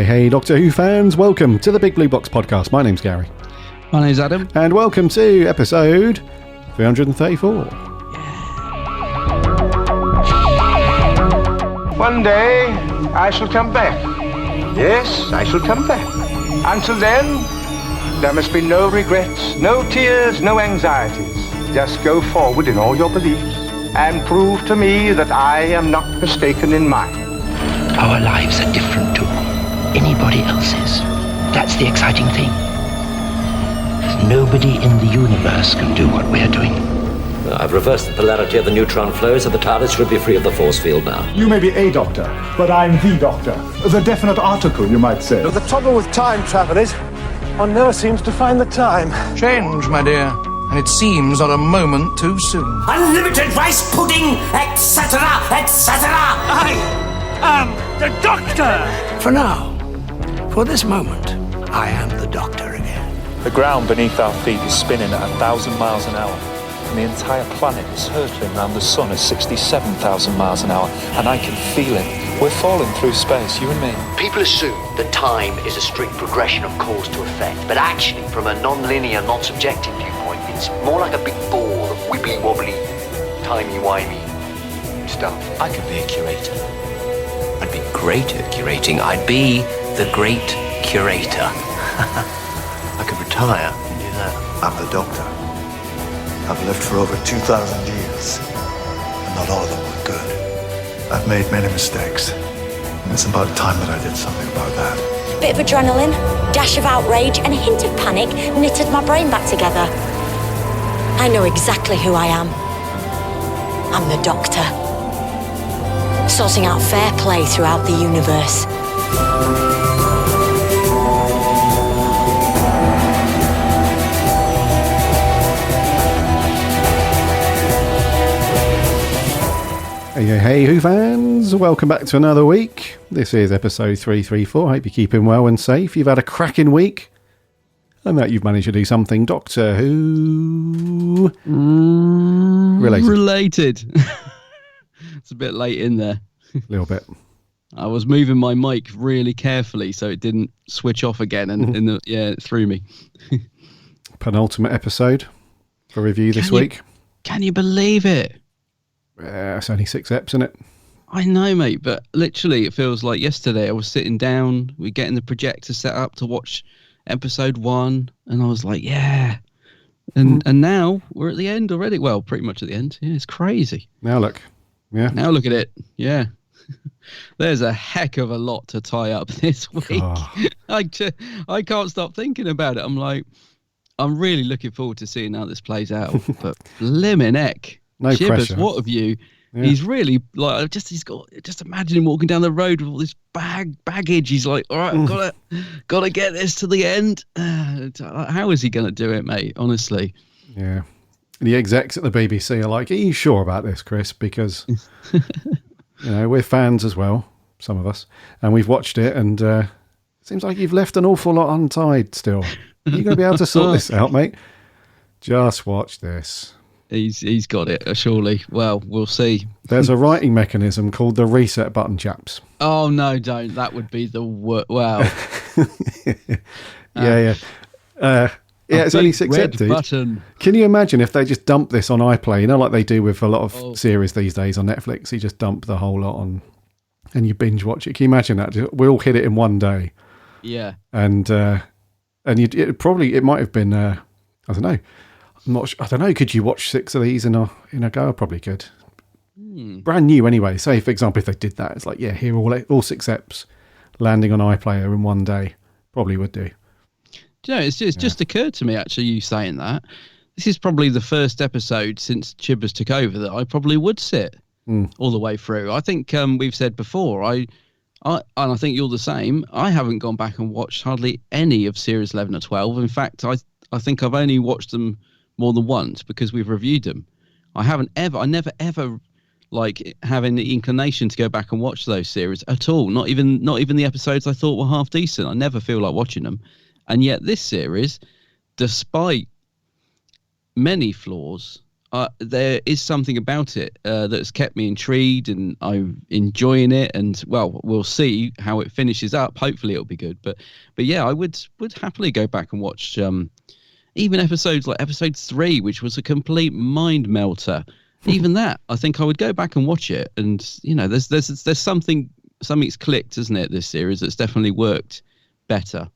Hey, Doctor Who fans, welcome to the Big Blue Box podcast. My name's Gary. My name's Adam. And welcome to episode 334. One day, I shall come back. Yes, I shall come back. Until then, there must be no regrets, no tears, no anxieties. Just go forward in all your beliefs and prove to me that I am not mistaken in mine. Our lives are different to anybody else's. That's the exciting thing. Nobody in the universe can do what we're doing. I've reversed the polarity of the neutron flow, so the TARDIS should be free of the force field now. You may be a doctor, but I'm the doctor. The definite article, you might say. The trouble with time travel is, one never seems to find the time. Change, my dear, and it seems not a moment too soon. Unlimited rice pudding, etc., etc. I am the doctor! For now, for this moment, I am the doctor again. The ground beneath our feet is spinning at 1,000 miles an hour. And the entire planet is hurtling around the sun at 67,000 miles an hour, and I can feel it. We're falling through space, you and me. People assume that time is a strict progression of cause to effect, but actually, from a non-linear, non-subjective viewpoint, it's more like a big ball of wibbly-wobbly, timey-wimey stuff. I could be a curator. I'd be great at curating. I'd be the great curator. I could retire and do that. I'm the doctor. I've lived for over 2,000 years, and not all of them were good. I've made many mistakes, and it's about time that I did something about that. Bit of adrenaline, dash of outrage, and a hint of panic knitted my brain back together. I know exactly who I am. I'm the Doctor. Sorting out fair play throughout the universe. Hey, Who fans, welcome back to another week. This is episode 334. Hope you're keeping well and safe. You've had a cracking week, and that you've managed to do something Doctor Who related. It's a bit late in there. A little bit. I was moving my mic really carefully so it didn't switch off again, and it threw me. Penultimate episode for review this week. Can you believe it? It's only 6 eps, isn't it? I know, mate, but literally it feels like yesterday I was sitting down, we're getting the projector set up to watch episode 1, and I was like, yeah. And now we're at the end already. Well, pretty much at the end. Yeah, it's crazy. Now look. Yeah. Now look at it. Yeah. There's a heck of a lot to tie up this week. Oh. I can't stop thinking about it. I'm really looking forward to seeing how this plays out. But blimmin' heck. No Chibbers, pressure. What have you? Yeah. He's really like just imagine him walking down the road with all this baggage. He's like, all right, I've gotta get this to the end. How is he gonna do it, mate? Honestly. Yeah. The execs at the BBC are like, are you sure about this, Chris? Because we're fans as well, some of us, and we've watched it, and it seems like you've left an awful lot untied still. You're gonna be able to sort this out, mate. Just watch this. He's got it, surely. Well, we'll see. There's a writing mechanism called the reset button, chaps. Oh, no, don't. That would be the wow. Yeah. It's only 6 episodes. Button. Can you imagine if they just dump this on iPlayer? Like they do with a lot of series these days on Netflix. You just dump the whole lot on and you binge watch it. Can you imagine that? We all hit it in one day. Yeah. And it might have been, I don't know. I don't know. Could you watch 6 of these in a go? I probably could. Brand new anyway. Say, for example, if they did that, it's like, yeah, here all 6 eps landing on iPlayer in one day. Probably would do. Do you know, it's just occurred to me, actually, you saying that. This is probably the first episode since Chibbers took over that I probably would sit all the way through. I think we've said before, and I think you're the same, I haven't gone back and watched hardly any of Series 11 or 12. In fact, I think I've only watched them more than once because we've reviewed them. I never ever like having the inclination to go back and watch those series at all. Not even the episodes I thought were half decent. I never feel like watching them. And yet this series, despite many flaws, there is something about it that's kept me intrigued, and I'm enjoying it. And well, we'll see how it finishes up. Hopefully, it'll be good. But yeah, I would happily go back and watch even episodes like episode 3, which was a complete mind melter. Even that, I think I would go back and watch it. And there's something's clicked, isn't it? This series that's definitely worked better.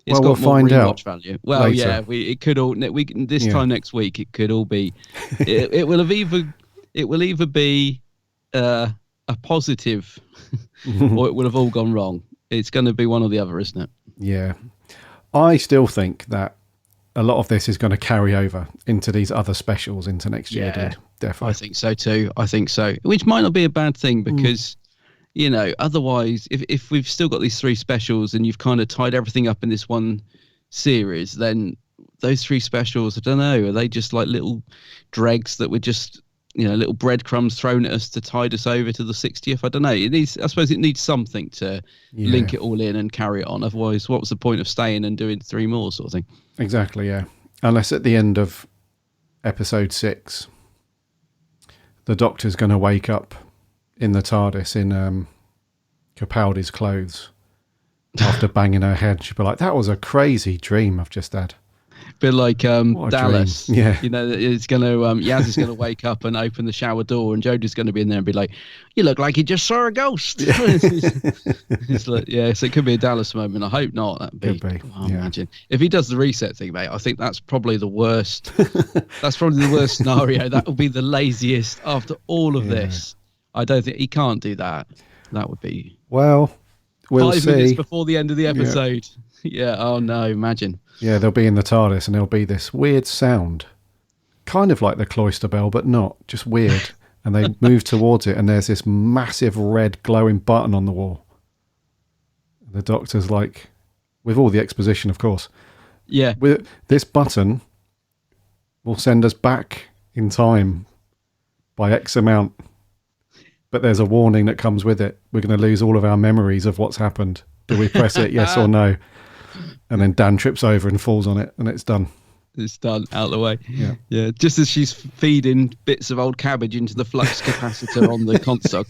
It's we'll find out. Value. Well, later. yeah, it could all time next week. It could all be. It will either be a positive, or it will have all gone wrong. It's going to be one or the other, isn't it? Yeah, I still think that a lot of this is going to carry over into these other specials into next year, dude. Definitely. I think so too. I think so, which might not be a bad thing because. Otherwise, if we've still got these 3 specials and you've kind of tied everything up in this one series, then those 3 specials, I don't know, are they just like little dregs that were just, little breadcrumbs thrown at us to tide us over to the 60th? I don't know. I suppose it needs something to link it all in and carry it on. Otherwise, what was the point of staying and doing 3 more sort of thing? Exactly, yeah. Unless at the end of episode 6, the Doctor's going to wake up in the TARDIS in Capaldi's clothes after banging her head. She'll be like, that was a crazy dream I've just had. Bit like Dallas. Dream. Yeah. It's going to, Yaz is going to wake up and open the shower door, and Jodie's going to be in there and be like, you look like you just saw a ghost. Yeah. It's like, so it could be a Dallas moment. I hope not. That'd be. Imagine. If he does the reset thing, mate, I think that's probably the worst. That's probably the worst scenario. That would be the laziest after all of this. I don't think he can't do that. That would be. Well, we'll 5 see. minutes before the end of the episode. Yeah. Oh no! Imagine. Yeah, they'll be in the TARDIS and there'll be this weird sound, kind of like the cloister bell, but not, just weird. And they move towards it, and there's this massive red glowing button on the wall. The Doctor's like, with all the exposition, of course. Yeah. With this button will send us back in time by X amount. But there's a warning that comes with it. We're going to lose all of our memories of what's happened. Do we press it, yes or no? And then Dan trips over and falls on it, and it's done. It's done, out of the way. Yeah. Just as she's feeding bits of old cabbage into the flux capacitor on the console.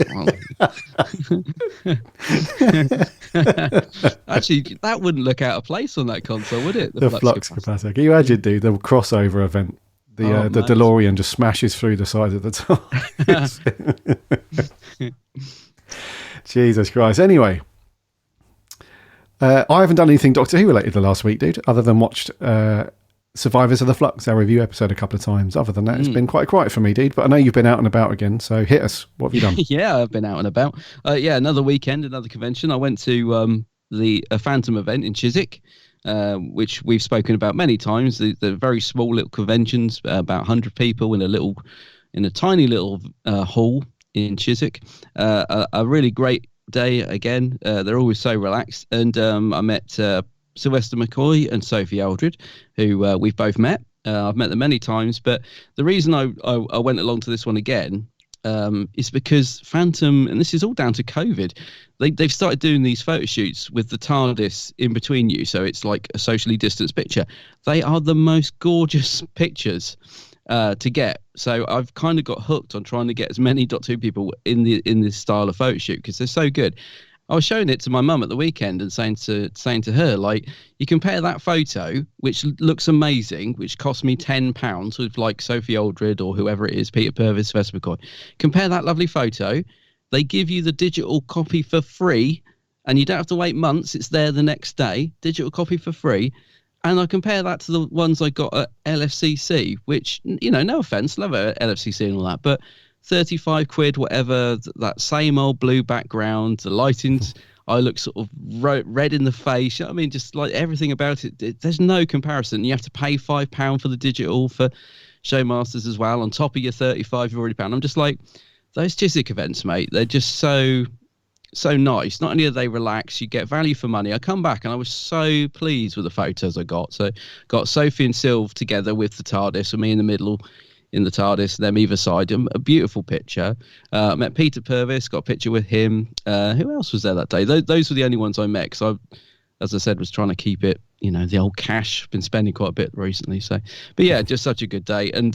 Actually, that wouldn't look out of place on that console, would it? The flux capacitor. Can you imagine, dude, the crossover event? The DeLorean just smashes through the side of the TARDIS. Jesus Christ. Anyway, I haven't done anything Doctor Who related the last week, dude, other than watched Survivors of the Flux, our review episode, a couple of times. Other than that, it's been quite quiet for me, dude. But I know you've been out and about again, so hit us. What have you done? Yeah, I've been out and about. Another weekend, another convention. I went to the Fantom Event in Chiswick. Which we've spoken about many times. The very small little conventions, about 100 people in a tiny little hall in Chiswick. A really great day again. They're always so relaxed. And I met Sylvester McCoy and Sophie Aldred, who we've both met. I've met them many times, but the reason I went along to this one again is because Fantom, and this is all down to COVID, they've started doing these photo shoots with the TARDIS in between you, so it's like a socially distanced picture. They are the most gorgeous pictures to get. So I've kind of got hooked on trying to get as many Doctor Who people in this style of photo shoot because they're so good. I was showing it to my mum at the weekend and saying to her, like, you compare that photo, which looks amazing, which cost me £10 with like Sophie Aldred or whoever it is, Peter Purvis, Sylvester McCoy. Compare that lovely photo. They give you the digital copy for free, and you don't have to wait months. It's there the next day. Digital copy for free. And I compare that to the ones I got at LFCC, which, no offense, love it at LFCC and all that, but 35 quid, whatever, that same old blue background, the lightings, I look sort of red in the face. You know what I mean? Just like everything about it, there's no comparison. You have to pay £5 for the digital for Showmasters as well. On top of your 35 you've already paid. I'm just like, those Chiswick events, mate, they're just so nice. Not only are they relaxed, you get value for money. I come back and I was so pleased with the photos I got. So got Sophie and Sylv together with the TARDIS, and me in the middle in the TARDIS, them either side. A beautiful picture. Met Peter Purvis, got a picture with him. Who else was there that day? Those were the only ones I met, because I, as I said, was trying to keep it, the old cash. Been spending quite a bit recently. So, but yeah, just such a good day. And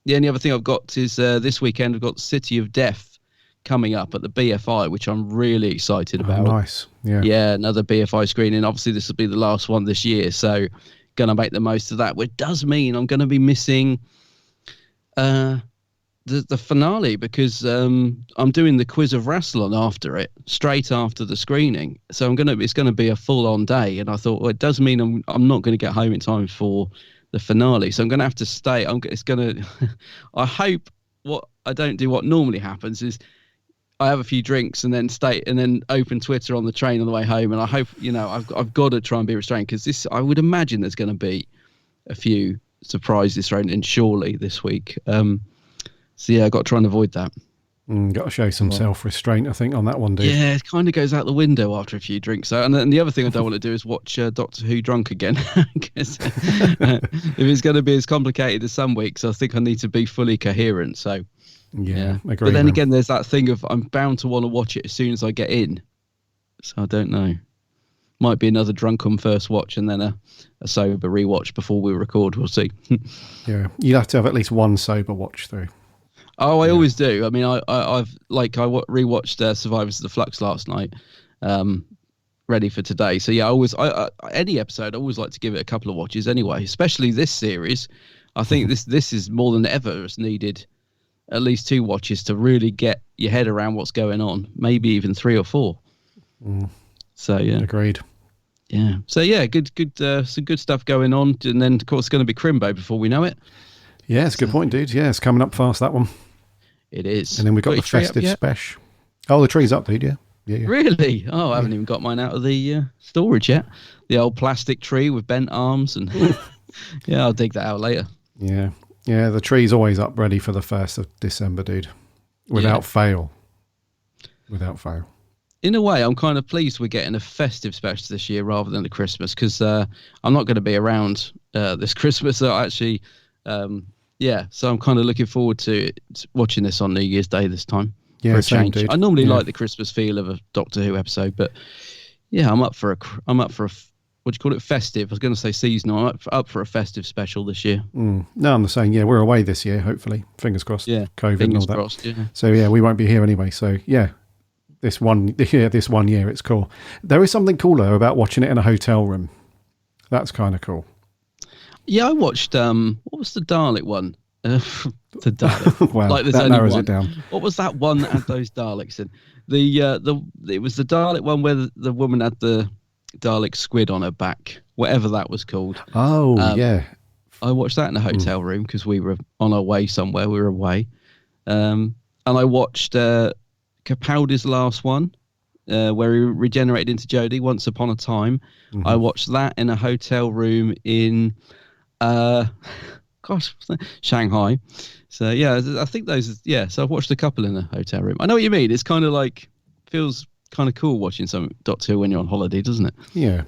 The only other thing I've got is this weekend I've got City of Death coming up at the BFI, which I'm really excited about. Nice. Yeah. Yeah, another BFI screening. Obviously, this will be the last one this year, so going to make the most of that, which does mean I'm going to be missing the finale because I'm doing the Quiz of Rassilon after it, straight after the screening. So it's going to be a full-on day, and I thought, well, it does mean I'm not going to get home in time for the finale, so I'm going to have to stay. I hope I don't do what normally happens is I have a few drinks and then stay and then open Twitter on the train on the way home, and I hope I've got to try and be restrained because I would imagine there's going to be a few surprises thrown in surely this week. So yeah, I've got to try and avoid that. Got to show some self-restraint, I think, on that one, dude. Yeah, it kind of goes out the window after a few drinks. So, and then the other thing I don't want to do is watch Doctor Who drunk again. If it's going to be as complicated as some weeks, I think I need to be fully coherent. So yeah. Agree, but then again, there's that thing of I'm bound to want to watch it as soon as I get in. So I don't know. Might be another drunken first watch and then a sober rewatch before we record. We'll see. Yeah, you'd have to have at least one sober watch through. Oh, I always do. I mean, I've rewatched Survivors of the Flux last night, ready for today. So yeah, any episode, I always like to give it a couple of watches anyway. Especially this series, I think this is more than ever has needed at least 2 watches to really get your head around what's going on. Maybe even 3 or 4. So yeah, agreed. Yeah. So yeah, good, some good stuff going on, and then of course it's going to be Crimbo before we know it. Yeah, it's a good point, dude. Yeah, it's coming up fast, that one. It is. And then we've got the festive special. Oh, the tree's up, dude. Yeah. Really? Oh, I haven't even got mine out of the storage yet. The old plastic tree with bent arms, and yeah, I'll dig that out later. Yeah, the tree's always up, ready for the 1st of December, dude. Without fail. In a way, I'm kind of pleased we're getting a festive special this year rather than the Christmas, because I'm not going to be around this Christmas. So actually, so I'm kind of looking forward to watching this on New Year's Day this time. Yeah, for a same, change. dude. I normally like the Christmas feel of a Doctor Who episode, but yeah, I'm up for a what do you call it? Festive. I was going to say seasonal. I'm up for a festive special this year. No, I'm the same. Yeah, we're away this year, hopefully. Fingers crossed. Yeah, COVID fingers and all that. crossed, yeah. So yeah, we won't be here anyway. So yeah, this one year, it's cool. There is something cooler about watching it in a hotel room. That's kind of cool. Yeah, I watched. What was the Dalek one? The Dalek. Wow, like, that narrows it down. What was that one that had those Daleks in? It was the Dalek one where the woman had the Dalek squid on her back, whatever that was called. Oh, yeah. I watched that in a hotel room because we were on our way somewhere. We were away. And I watched Capaldi's last one, where he regenerated into Jodie, Once Upon a Time. Mm-hmm. I watched that in a hotel room in, Shanghai. So, yeah, I think so I've watched a couple in a hotel room. I know what you mean. It's kind of like, feels kind of cool watching some Doctor Who when you're on holiday, doesn't it? Yeah,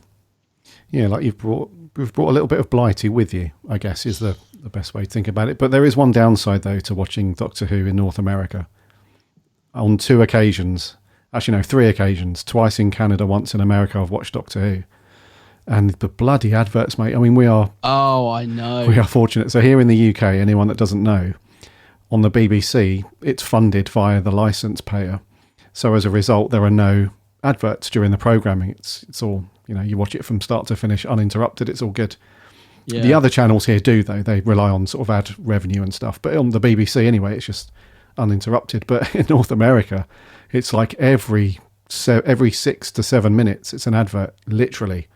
like we've brought a little bit of Blighty with you, I guess, is the best way to think about it. But there is one downside though to watching Doctor Who in North America. On 2 occasions, actually no, 3 occasions, twice in Canada, once in America, I've watched Doctor Who, and the bloody adverts, mate. I mean, we are fortunate. So here in the UK, anyone that doesn't know, on the BBC, it's funded via the licence payer. So as a result, there are no adverts during the programming. It's all, you watch it from start to finish uninterrupted. It's all good. Yeah. The other channels here do, though. They rely on sort of ad revenue and stuff. But on the BBC anyway, it's just uninterrupted. But in North America, it's like every 6 to 7 minutes, it's an advert, literally.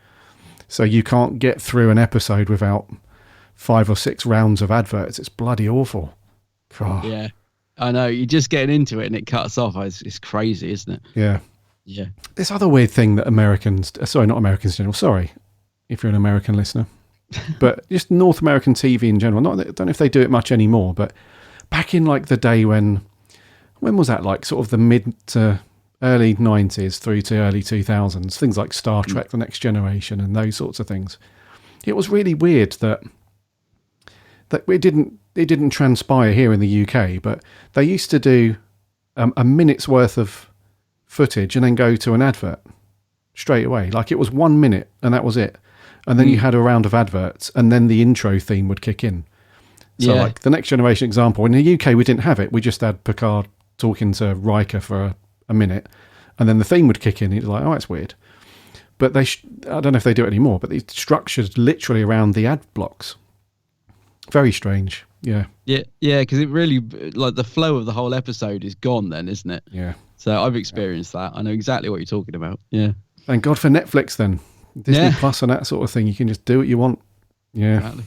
So you can't get through an episode without 5 or 6 rounds of adverts. It's bloody awful. God. Yeah. I know, you're just getting into it and it cuts off. It's crazy, isn't it? Yeah. Yeah. This other weird thing that not Americans in general, sorry if you're an American listener, but just North American TV in general, I don't know if they do it much anymore, but back in like the day when was that, like sort of the mid to early 90s through to early 2000s, things like Star Trek, The Next Generation and those sorts of things. It was really weird that it didn't transpire here in the UK, but they used to do a minute's worth of footage and then go to an advert straight away. Like it was 1 minute and that was it. And then you had a round of adverts and then the intro theme would kick in. So like the Next Generation example, in the UK we didn't have it. We just had Picard talking to Riker for a minute, and then the theme would kick in. He's like, oh, that's weird. But I don't know if they do it anymore, but it's structured literally around the ad blocks. Very strange. Yeah. Yeah, because it really, like, the flow of the whole episode is gone then, isn't it? Yeah. So I've experienced that. I know exactly what you're talking about. Yeah. Thank God for Netflix then. Disney Plus and that sort of thing. You can just do what you want. Yeah. Exactly.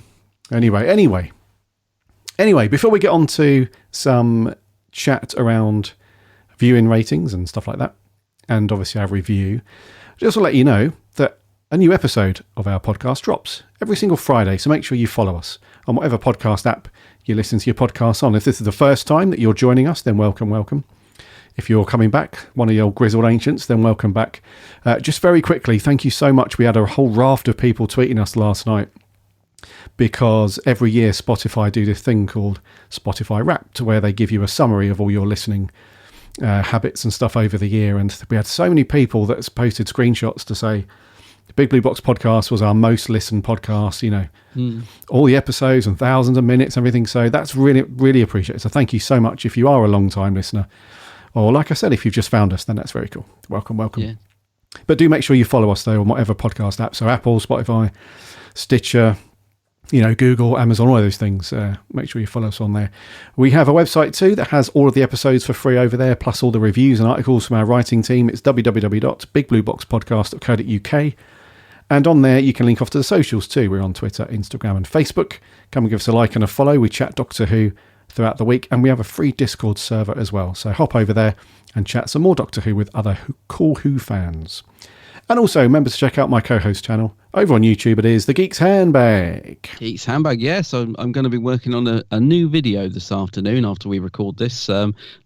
Anyway, before we get on to some chat around viewing ratings and stuff like that, and obviously our review, just to let you know that a new episode of our podcast drops every single Friday. So make sure you follow us on whatever podcast app you listen to your podcasts on. If this is the first time that you're joining us, then welcome. If you're coming back, one of the old grizzled ancients, then welcome back. Just very quickly, thank you so much. We had a whole raft of people tweeting us last night, because every year Spotify do this thing called Spotify Wrapped, where they give you a summary of all your listening habits and stuff over the year. And we had so many people that posted screenshots to say the Big Blue Box podcast was our most listened podcast, all the episodes and thousands of minutes, everything. So that's really, really appreciated. So thank you so much. If you are a long time listener, or like I said, if you've just found us, then that's very cool. Welcome. Yeah. But do make sure you follow us though on whatever podcast app. So Apple, Spotify, Stitcher, Google, Amazon, all of those things. Make sure you follow us on there. We have a website too that has all of the episodes for free over there, plus all the reviews and articles from our writing team. It's www.bigblueboxpodcast.co.uk. And on there, you can link off to the socials too. We're on Twitter, Instagram and Facebook. Come and give us a like and a follow. We chat Doctor Who throughout the week, and we have a free Discord server as well. So hop over there and chat some more Doctor Who with other cool Who fans. And also, remember to check out my co-host channel over on YouTube. It is The Geek's Handbag. Geek's Handbag, yes. I'm going to be working on a new video this afternoon after we record this,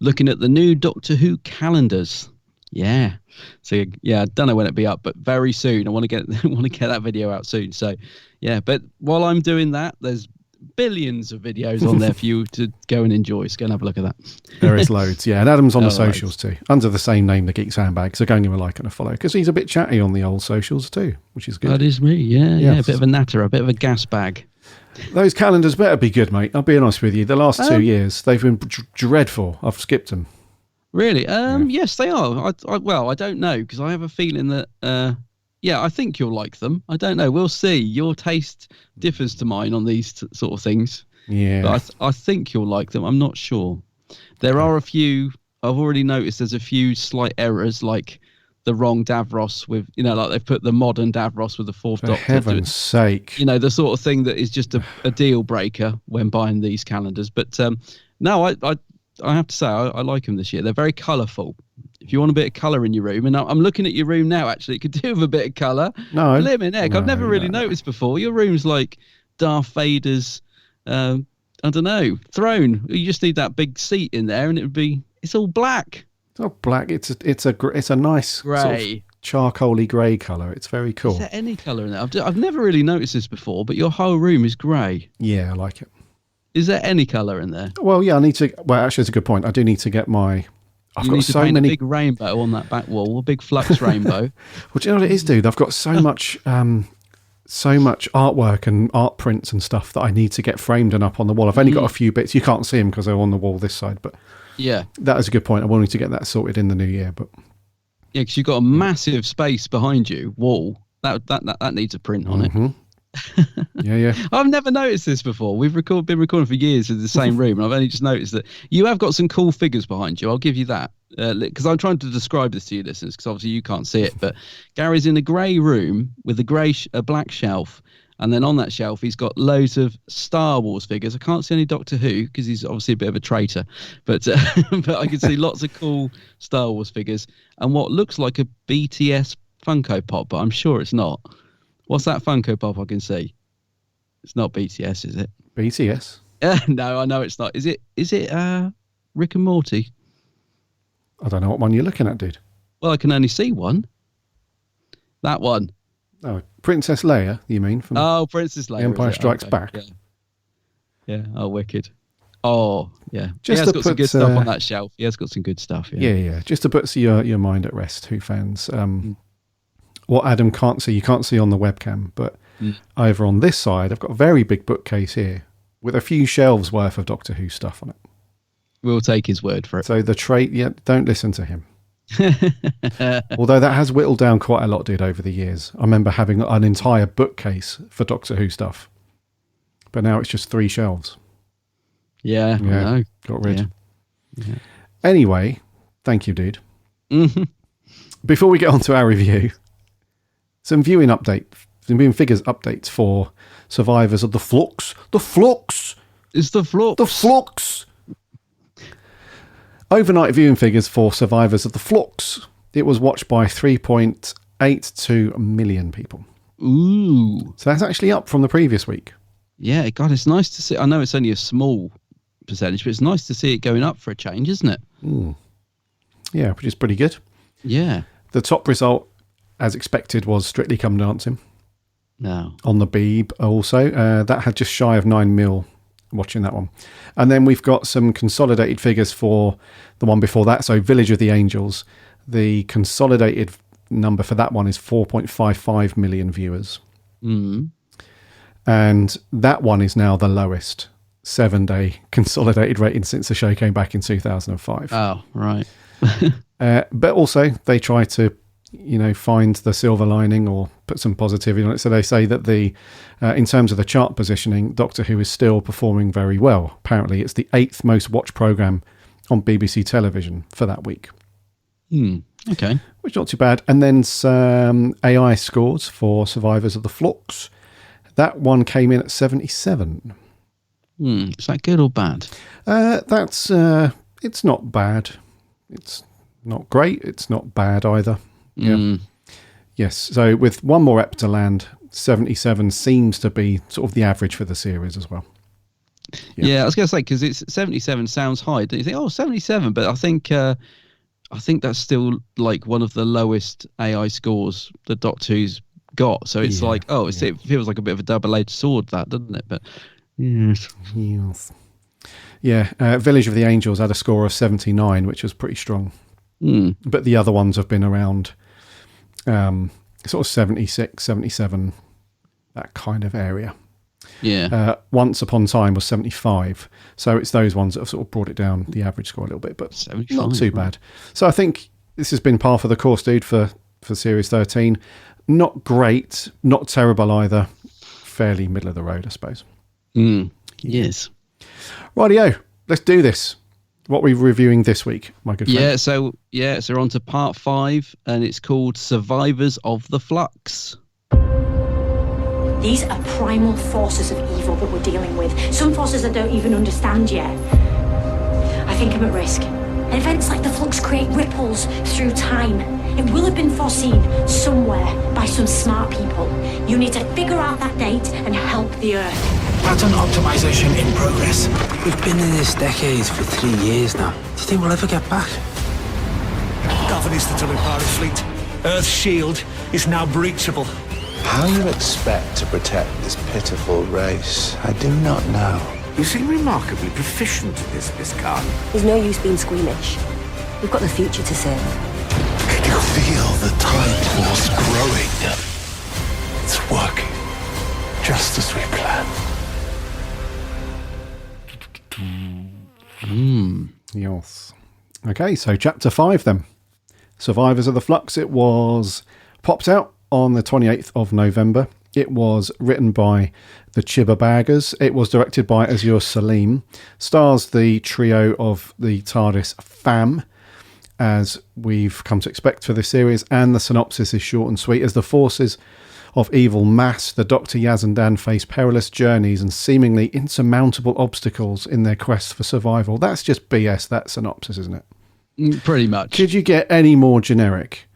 looking at the new Doctor Who calendars. Yeah. So, I don't know when it'll be up, but very soon. I want to get that video out soon. So, yeah. But while I'm doing that, there's billions of videos on there for you to go and enjoy. So go and have a look at that. There is loads, yeah. And Adam's on the socials too, under the same name, The Geek's Handbag. So go and give him a like and a follow, because he's a bit chatty on the old socials too, which is good. That is me, yeah. A bit of a natter, a bit of a gas bag. Those calendars better be good, mate. I'll be honest with you. The last 2 years, they've been dreadful. I've skipped them. Really? Yes, they are. I don't know, because I have a feeling that... I think you'll like them. I don't know. We'll see. Your taste differs to mine on these sort of things. Yeah. But I think you'll like them. I'm not sure. There are a few. I've already noticed there's a few slight errors, like the wrong Davros with, like they've put the modern Davros with the fourth Doctor. For heaven's sake. The sort of thing that is just a deal breaker when buying these calendars. But no, I have to say, I like them this year. They're very colourful. If you want a bit of colour in your room, and I'm looking at your room now, actually, it could do with a bit of colour. No. Blimmin' heck, I've never really noticed before. Your room's like Darth Vader's, I don't know, throne. You just need that big seat in there, and it's all black. It's not black. It's a nice grey, sort of charcoaly grey colour. It's very cool. Is there any colour in there? I've never really noticed this before, but your whole room is grey. Yeah, I like it. Is there any colour in there? Well, yeah, I need to. Well, actually, it's a good point. I do need to get my. I've got so many. A big rainbow on that back wall, a big flux rainbow. Well, do you know what it is, dude? I've got so much artwork and art prints and stuff that I need to get framed and up on the wall. I've only got a few bits. You can't see them because they're on the wall this side, but yeah, that is a good point. I wanted to get that sorted in the new year, but yeah, because you've got a massive space behind you, wall that needs a print on it. Yeah. I've never noticed this before. We've been recording for years in the same room, and I've only just noticed that you have got some cool figures behind you. I'll give you that, because I'm trying to describe this to you listeners, because obviously you can't see it. But Gary's in a grey room with a black shelf, and then on that shelf he's got loads of Star Wars figures. I can't see any Doctor Who because he's obviously a bit of a traitor, but I can see lots of cool Star Wars figures and what looks like a BTS Funko Pop, but I'm sure it's not. What's that Funko Pop I can see? It's not BTS, is it? BTS? No, I know it's not. Is it Rick and Morty? I don't know what one you're looking at, dude. Well, I can only see one. That one. Oh, Princess Leia, you mean? From Princess Leia. Empire Strikes Back. Yeah. Oh, wicked. Oh, yeah. Just he has got some good stuff on that shelf. He has got some good stuff. Yeah. Just to put your mind at rest, Who fans. What Adam can't see, you can't see on the webcam, but over on this side, I've got a very big bookcase here with a few shelves worth of Doctor Who stuff on it. We'll take his word for it. So the trade, don't listen to him. Although that has whittled down quite a lot, over the years. I remember having an entire bookcase for Doctor Who stuff, but now it's just 3 shelves. Yeah, I know. Got rid. Yeah. Anyway, thank you, dude. Mm-hmm. Before we get on to our review, some viewing figures updates for Survivors of the Flux. The Flux! It's the Flux. The Flux! Overnight viewing figures for Survivors of the Flux. It was watched by 3.82 million people. Ooh. So that's actually up from the previous week. Yeah, God, it's nice to see. I know it's only a small percentage, but it's nice to see it going up for a change, isn't it? Yeah, which is pretty good. Yeah. The top result, as expected, was Strictly Come Dancing. No. On the Beeb also. That had just shy of 9 mil watching that one. And then we've got some consolidated figures for the one before that. So Village of the Angels. The consolidated number for that one is 4.55 million viewers. Mm. And that one is now the lowest 7-day consolidated rating since the show came back in 2005. Oh, right. But also they try to, find the silver lining or put some positivity on it. So they say that in terms of the chart positioning, Doctor Who is still performing very well. Apparently it's the 8th most watched programme on BBC television for that week. Okay. Which is not too bad. And then some AI scores for Survivors of the Flux. That one came in at 77. Is that good or bad? It's not bad. It's not great. It's not bad either. Yeah. Yes. So with one more ep to land, 77 seems to be sort of the average for the series as well. Yeah, I was going to say, because it's 77 sounds high. Don't you think, 77? But I think that's still like one of the lowest AI scores that Doctor Who's got. So it's it feels like a bit of a double-edged sword, that, doesn't it? But yes. Yeah. Village of the Angels had a score of 79, which was pretty strong. But the other ones have been around sort of 76, 77, that kind of area. Yeah. Once Upon a Time was 75. So it's those ones that have sort of brought it down, the average score a little bit, but 75, not too bad. So I think this has been par for the course, dude, for Series 13. Not great, not terrible either. Fairly middle of the road, I suppose. Yes. Rightio, let's do this. What are we reviewing this week, my good friend? So we're on to part 5, and it's called Survivors of the Flux. These are primal forces of evil that we're dealing with. Some forces I don't even understand yet. I think I'm at risk. Events like the Flux create ripples through time. It will have been foreseen somewhere by some smart people. You need to figure out that date and help the Earth. Pattern optimization in progress. We've been in this decade for 3 years now. Do you think we'll ever get back? Governor's the Tulipari fleet. Earth's shield is now breachable. How you expect to protect this pitiful race, I do not know. You seem remarkably proficient at this, Miss Khan. There's no use being squeamish. We've got the future to save. Can you feel the tide force growing? It's working, just as we planned. Yes. Okay, so Chapter 5 then. Survivors of the Flux. It was popped out on the 28th of November. It was written by the Chibbers. It was directed by Azure Salim. Stars the trio of the TARDIS fam, as we've come to expect for this series, and the synopsis is short and sweet. As the forces of evil mass, the Dr. Yaz and Dan face perilous journeys and seemingly insurmountable obstacles in their quest for survival. That's just BS, that synopsis, isn't it? Pretty much. Could you get any more generic?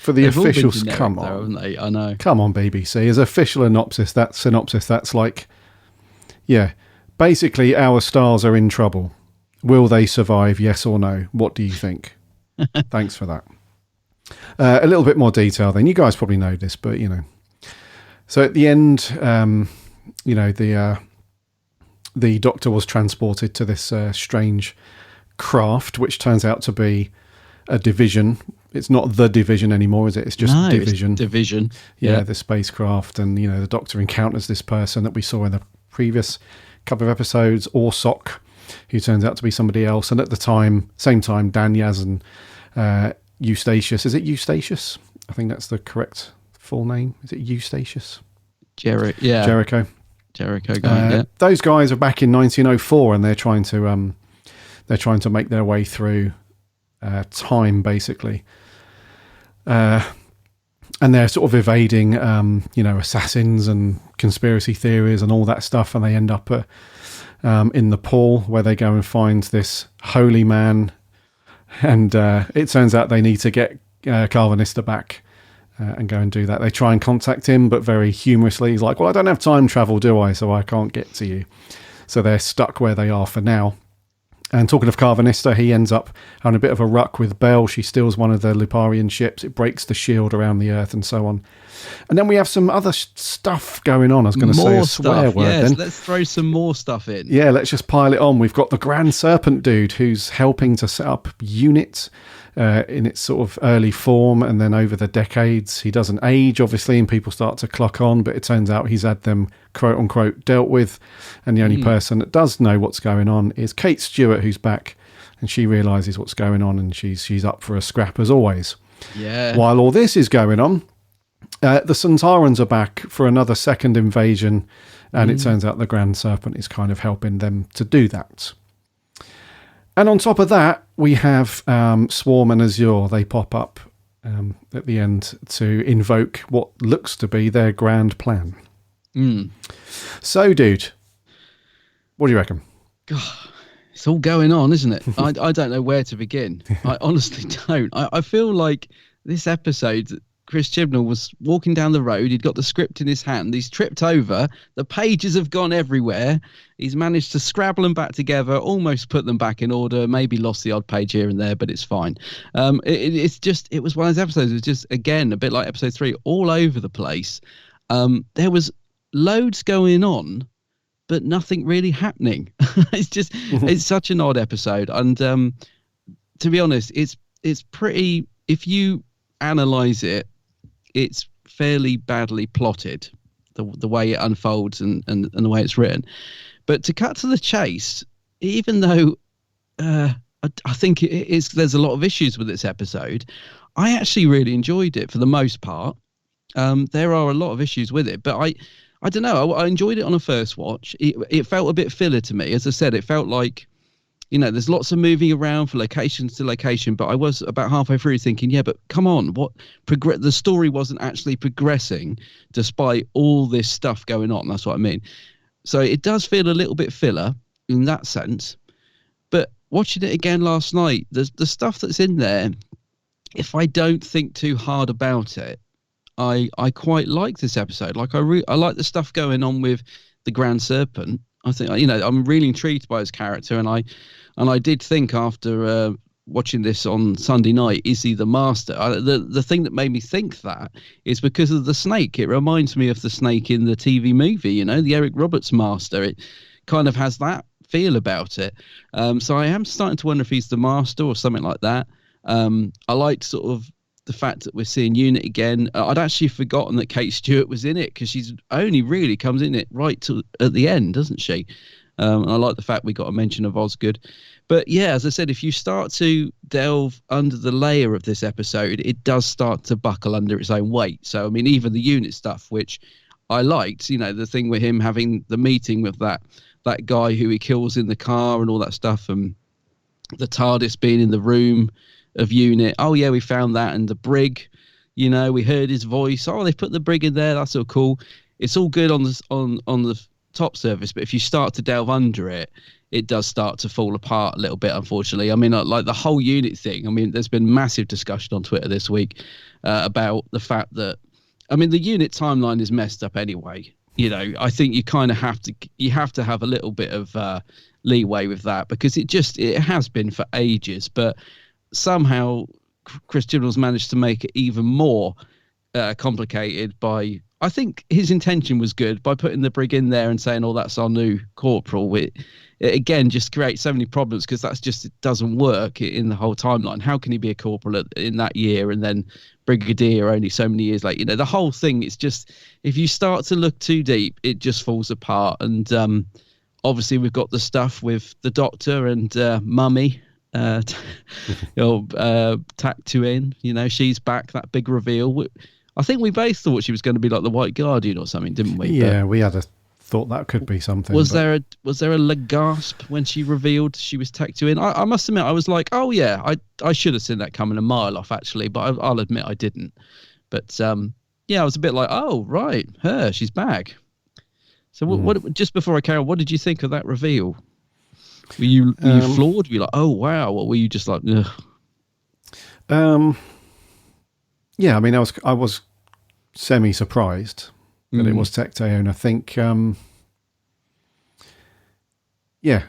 For the officials, generic, come though, on. haven't they? I know. Come on, BBC. As official synopsis, that's like, basically our stars are in trouble. Will they survive, yes or no? What do you think? Thanks for that. A little bit more detail then. You guys probably know this, but, So at the end, the Doctor was transported to this strange craft, which turns out to be a division. It's not the Division anymore, is it? It's just Division. It's Division. Yeah, the spacecraft, and the Doctor encounters this person that we saw in the previous couple of episodes, Orsock, who turns out to be somebody else. And at the same time, Dan Yaz and Eustachius. Is it Eustachius? I think that's the correct full name. Is it Eustachius? Jericho. Those guys are back in 1904, and they're trying to make their way through time, basically. And they're sort of evading, assassins and conspiracy theories and all that stuff. And they end up in Nepal, where they go and find this holy man. And it turns out they need to get Carvanista back and go and do that. They try and contact him, but very humorously, he's like, well, I don't have time travel, do I? So I can't get to you. So they're stuck where they are for now. And talking of Carvanista, he ends up having a bit of a ruck with Belle. She steals one of the Luparian ships. It breaks the shield around the Earth and so on. And then we have some other stuff going on. I was going to say a swear word then. Let's throw some more stuff in. Yeah, let's just pile it on. We've got the Grand Serpent dude who's helping to set up UNIT in its sort of early form, and then over the decades he doesn't age, obviously, and people start to clock on, but it turns out he's had them quote unquote dealt with, and the only person that does know what's going on is Kate Stewart, who's back, and she realizes what's going on, and she's up for a scrap as always. While all this is going on, the Centaurans are back for another second invasion, and it turns out the Grand Serpent is kind of helping them to do that. And on top of that, we have Swarm and Azure. They pop up at the end to invoke what looks to be their grand plan. So, dude, what do you reckon? God, it's all going on, isn't it? I don't know where to begin. I honestly don't. I feel like this episode, Chris Chibnall was walking down the road. He'd got the script in his hand. He's tripped over. The pages have gone everywhere. He's managed to scrabble them back together, almost put them back in order, maybe lost the odd page here and there, but it's fine. It was one of those episodes. It was just, again, a bit like episode 3, all over the place. There was loads going on, but nothing really happening. It's such an odd episode. And to be honest, it's pretty, if you analyze it, it's fairly badly plotted, the way it unfolds and the way it's written. But to cut to the chase, even though I think there's a lot of issues with this episode, I actually really enjoyed it for the most part. There are a lot of issues with it, but I don't know. I enjoyed it on a first watch. It felt a bit filler to me. As I said, it felt like, there's lots of moving around from location to location, but I was about halfway through thinking, yeah, but come on, the story wasn't actually progressing despite all this stuff going on. That's what I mean. So it does feel a little bit filler in that sense. But watching it again last night, the stuff that's in there, if I don't think too hard about it, I quite like this episode. Like I like the stuff going on with the Grand Serpent. I think, I'm really intrigued by his character, and I did think after watching this on Sunday night, is he the master? The thing that made me think that is because of the snake. It reminds me of the snake in the TV movie, the Eric Roberts master. It kind of has that feel about it. So I am starting to wonder if he's the master or something like that. I liked sort of the fact that we're seeing UNIT again. I'd actually forgotten that Kate Stewart was in it, because she's only really comes in it right at the end, doesn't she? And I like the fact we got a mention of Osgood. But yeah, as I said, if you start to delve under the layer of this episode, it does start to buckle under its own weight. So, I mean, even the UNIT stuff, which I liked, the thing with him having the meeting with that guy who he kills in the car and all that stuff, and the TARDIS being in the room of UNIT. Oh yeah, we found that. And the brig, we heard his voice. Oh, they put the brig in there. That's all cool. It's all good on the top surface, but if you start to delve under it, it does start to fall apart a little bit, unfortunately. I mean, like the whole UNIT thing. I mean, there's been massive discussion on Twitter this week about the fact that, I mean, the UNIT timeline is messed up anyway. I think you kind of have to have a little bit of leeway with that, because it has been for ages, but somehow Chris Chibnall's managed to make it even more complicated by I think his intention was good by putting the brig in there and saying, "Oh, that's our new corporal." It again just creates so many problems because it doesn't work in the whole timeline. How can he be a corporal in that year and then brigadier only so many years later? You know, the whole thing. It's just, if you start to look too deep, it just falls apart. And obviously, we've got the stuff with the Doctor and Mummy. Tactuin, you know, she's back. That big reveal. I think we both thought she was going to be like the White Guardian or something, didn't we? Yeah, we had a thought that could be something. Was there a gasp when she revealed she was Tactuin? I must admit, I was like, oh yeah, I should have seen that coming a mile off actually, but I'll admit I didn't. But yeah, I was a bit like, oh right, she's back. So what? Just before I carry on, what did you think of that reveal? Were you floored? Were you like, oh wow? Or were you just like, ugh? Yeah, I mean, I was semi-surprised that it was Tecteun. I think, yeah,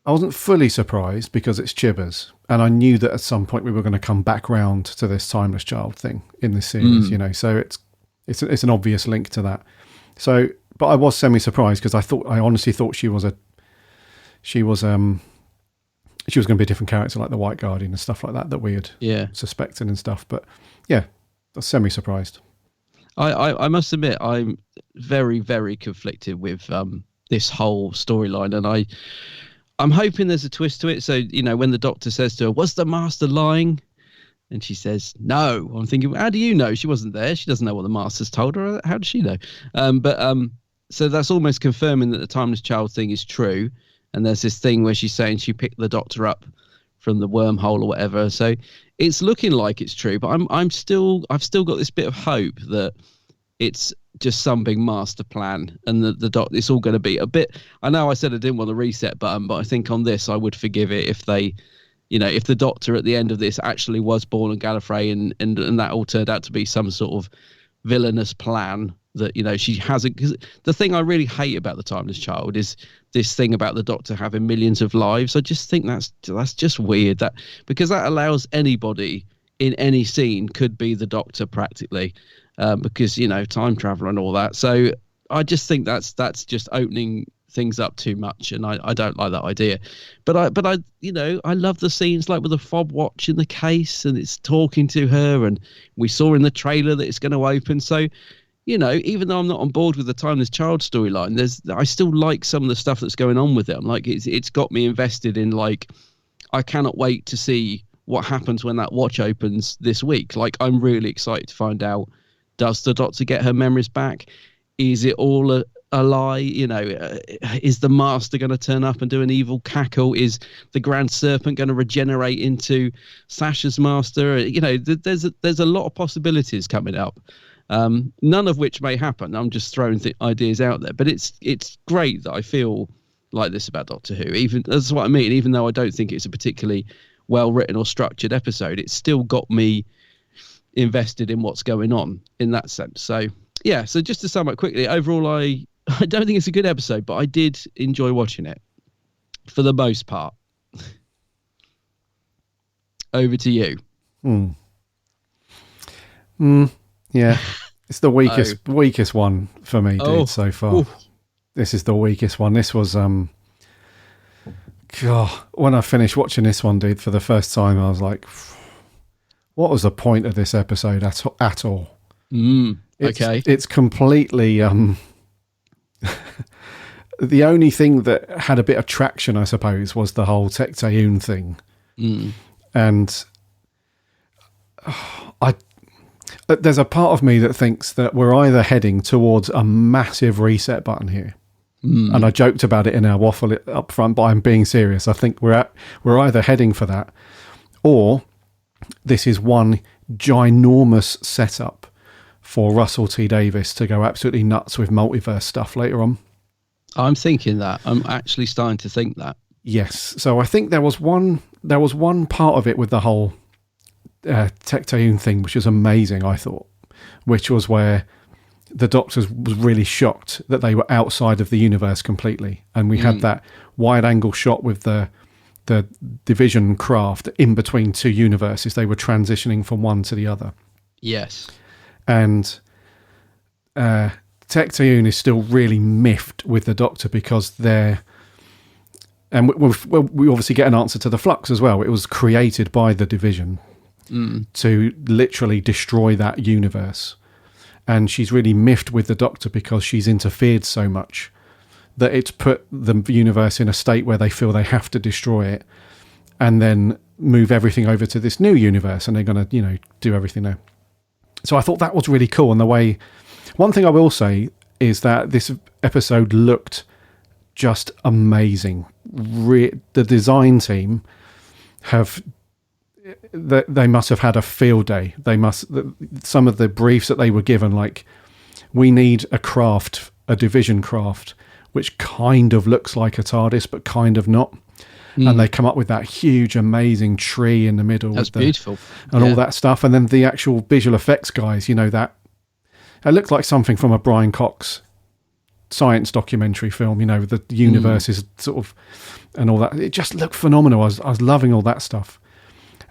I wasn't fully surprised because it's Chibbers, and I knew that at some point we were going to come back round to this timeless child thing in this series, you know. So it's an obvious link to that. So, but I was semi-surprised because I honestly thought she was going to be a different character, like the White Guardian and stuff like that we had suspected and stuff. But yeah, I was semi-surprised. I must admit, I'm very, very conflicted with this whole storyline, and I'm hoping there's a twist to it. So, you know, when the Doctor says to her, "Was the Master lying?" and she says, "No," I'm thinking, how do you know? She wasn't there. She doesn't know what the Master's told her. How does she know? So that's almost confirming that the timeless child thing is true. And there's this thing where she's saying she picked the Doctor up from the wormhole or whatever. So it's looking like it's true, but I've still got this bit of hope that it's just some big master plan, and the Doctor, it's all going to be a bit. I know I said I didn't want the reset button, but I think on this I would forgive it if they, you know, if the Doctor at the end of this actually was born on Gallifrey and that all turned out to be some sort of villainous plan that, you know, she hasn't. Because the thing I really hate about the timeless child is this thing about the Doctor having millions of lives. I just think that's just weird, that because that allows anybody in any scene could be the Doctor practically, because, you know, time travel and all that. So I just think that's just opening things up too much, and I don't like that idea. But I you know, I love the scenes like with the fob watch in the case and it's talking to her, and we saw in the trailer that it's going to open. So, you know, even though I'm not on board with the timeless child storyline, I still like some of the stuff that's going on with it. I'm like, it's got me invested in, like, I cannot wait to see what happens when that watch opens this week. Like, I'm really excited to find out, does the Doctor get her memories back? Is it all a lie? You know, is the Master going to turn up and do an evil cackle? Is the Grand Serpent going to regenerate into Sasha's Master? You know, there's a lot of possibilities coming up. None of which may happen. I'm just throwing ideas out there, but it's great that I feel like this about Doctor Who. Even that's what I mean. Even though I don't think it's a particularly well written or structured episode, it's still got me invested in what's going on in that sense. So yeah. So just to sum up quickly, overall, I don't think it's a good episode, but I did enjoy watching it for the most part. Over to you. Yeah, it's the weakest one for me, dude, so far. Ooh. This is the weakest one. This was, God, when I finished watching this one, dude, for the first time, I was like, what was the point of this episode at all? Okay. It's completely, the only thing that had a bit of traction, I suppose, was the whole Tecteun thing. And there's a part of me that thinks that we're either heading towards a massive reset button here. And I joked about it in our waffle up front, but I'm being serious. I think we're either heading for that, or this is one ginormous setup for Russell T Davies to go absolutely nuts with multiverse stuff later on. I'm thinking that. I'm actually starting to think that. Yes. So I think there was one part of it with the whole Tecteun thing, which was amazing, I thought, which was where the Doctor was really shocked that they were outside of the universe completely, and we had that wide angle shot with the division craft in between two universes. They were transitioning from one to the other. Yes. And Tecteun is still really miffed with the Doctor because they're... And we obviously get an answer to the Flux as well. It was created by the Division to literally destroy that universe. And she's really miffed with the Doctor because she's interfered so much that it's put the universe in a state where they feel they have to destroy it and then move everything over to this new universe, and they're going to, do everything there. So I thought that was really cool. And the way... One thing I will say is that this episode looked just amazing. The design team they must have had a field day. Some of the briefs that they were given, like, we need a Division craft, which kind of looks like a TARDIS, but kind of not. And they come up with that huge, amazing tree in the middle. That's beautiful. And all that stuff. And then the actual visual effects guys, that it looked like something from a Brian Cox science documentary film, the universe is sort of, and all that. It just looked phenomenal. I was loving all that stuff.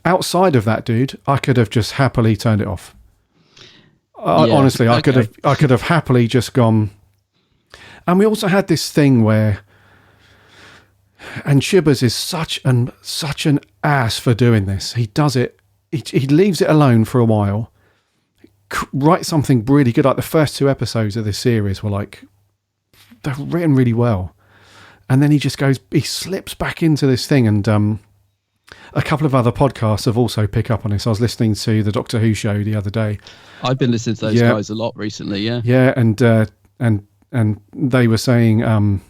Outside of that, dude, I could have just happily turned it off. Honestly, I could have happily just gone. And we also had this thing where, and Chibbers is such an ass for doing this. He does it. He leaves it alone for a while. Writes something really good. Like the first 2 episodes of this series were like, they're written really well. And then he slips back into this thing. And a couple of other podcasts have also picked up on this. I was listening to the Doctor Who show the other day. I've been listening to those guys a lot recently. Yeah. Yeah. And they were saying,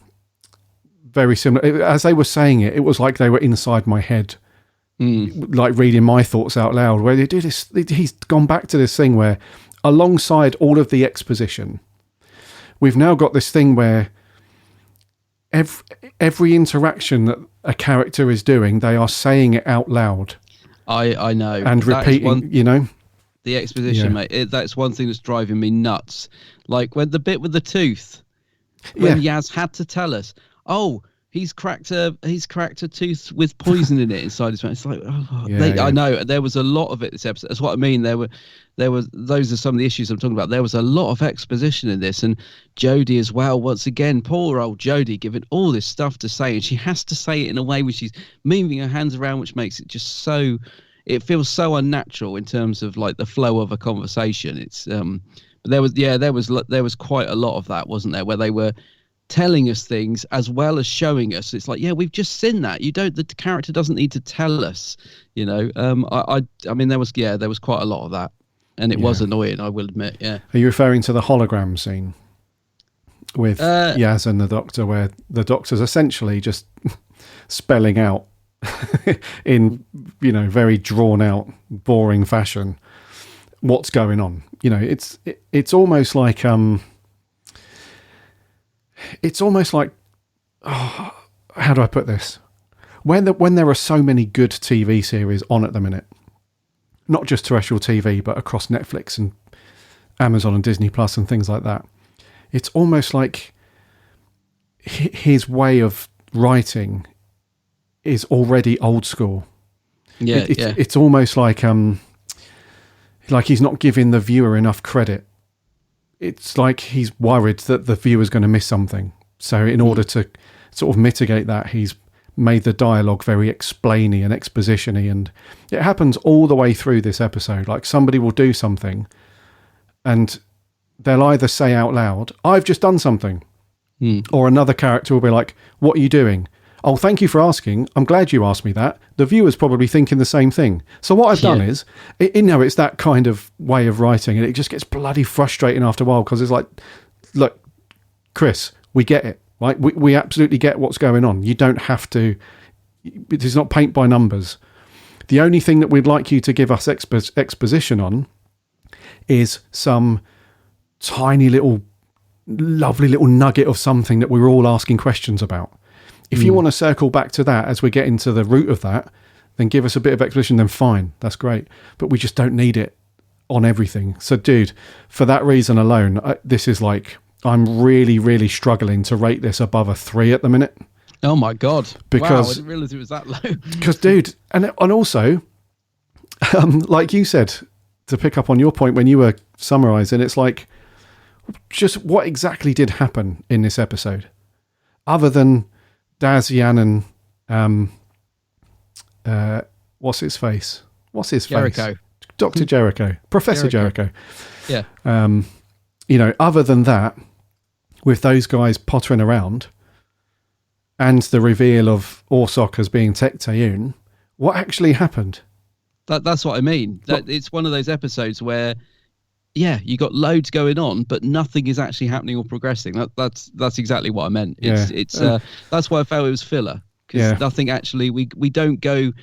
very similar. As they were saying it, it was like they were inside my head, like reading my thoughts out loud, where they do this. He's gone back to this thing where, alongside all of the exposition, we've now got this thing where every interaction that a character is doing, they are saying it out loud. I know. And repeating, The exposition, mate. That's one thing that's driving me nuts. Like when the bit with the tooth, when Yaz had to tell us, he's cracked a tooth with poison in it inside his mouth. It's like, I know there was a lot of it this episode. That's what I mean. Those are some of the issues I'm talking about. There was a lot of exposition in this, and Jodie as well. Once again, poor old Jodie given all this stuff to say, and she has to say it in a way which she's moving her hands around, which makes it just so. It feels so unnatural in terms of like the flow of a conversation. It's but there was quite a lot of that, wasn't there, where they were telling us things as well as showing us. It's like, we've just seen that. The character doesn't need to tell us, I mean, there was quite a lot of that, and it was annoying, I will admit. Yeah. Are you referring to the hologram scene with Yaz and the Doctor, where the Doctor's essentially just spelling out in, very drawn out, boring fashion what's going on? It's almost like how do I put this? When there are so many good TV series on at the minute, not just terrestrial TV, but across Netflix and Amazon and Disney Plus and things like that, it's almost like his way of writing is already old school. It's almost like he's not giving the viewer enough credit. It's like he's worried that the viewer's going to miss something. So in order to sort of mitigate that, he's made the dialogue very explainy and exposition-y, and it happens all the way through this episode. Like somebody will do something and they'll either say out loud, "I've just done something," or another character will be like, "What are you doing?" "Oh, thank you for asking. I'm glad you asked me that." The viewer's probably thinking the same thing. So what I've done is, it's that kind of way of writing, and it just gets bloody frustrating after a while, because it's like, look, Chris, we get it, right? We absolutely get what's going on. You don't have to, it's not paint by numbers. The only thing that we'd like you to give us exposition on is some tiny little, lovely little nugget of something that we were all asking questions about. If you want to circle back to that as we get into the root of that, then give us a bit of exposition, then fine, that's great. But we just don't need it on everything. So, dude, for that reason alone, this is like, I'm really, really struggling to rate this above a 3 at the minute. Oh my God. Because, wow, I didn't realise it was that low. Because, dude, and also, like you said, to pick up on your point when you were summarising, it's like, just what exactly did happen in this episode, other than Dazian and what's his face? Jericho. Dr. Jericho. Professor Jericho. Yeah. Other than that, with those guys pottering around and the reveal of Orsok as being Tecteun, what actually happened? That's what I mean. It's one of those episodes where, you got loads going on, but nothing is actually happening or progressing. That's exactly what I meant. That's why I felt it was filler, because nothing actually. We don't go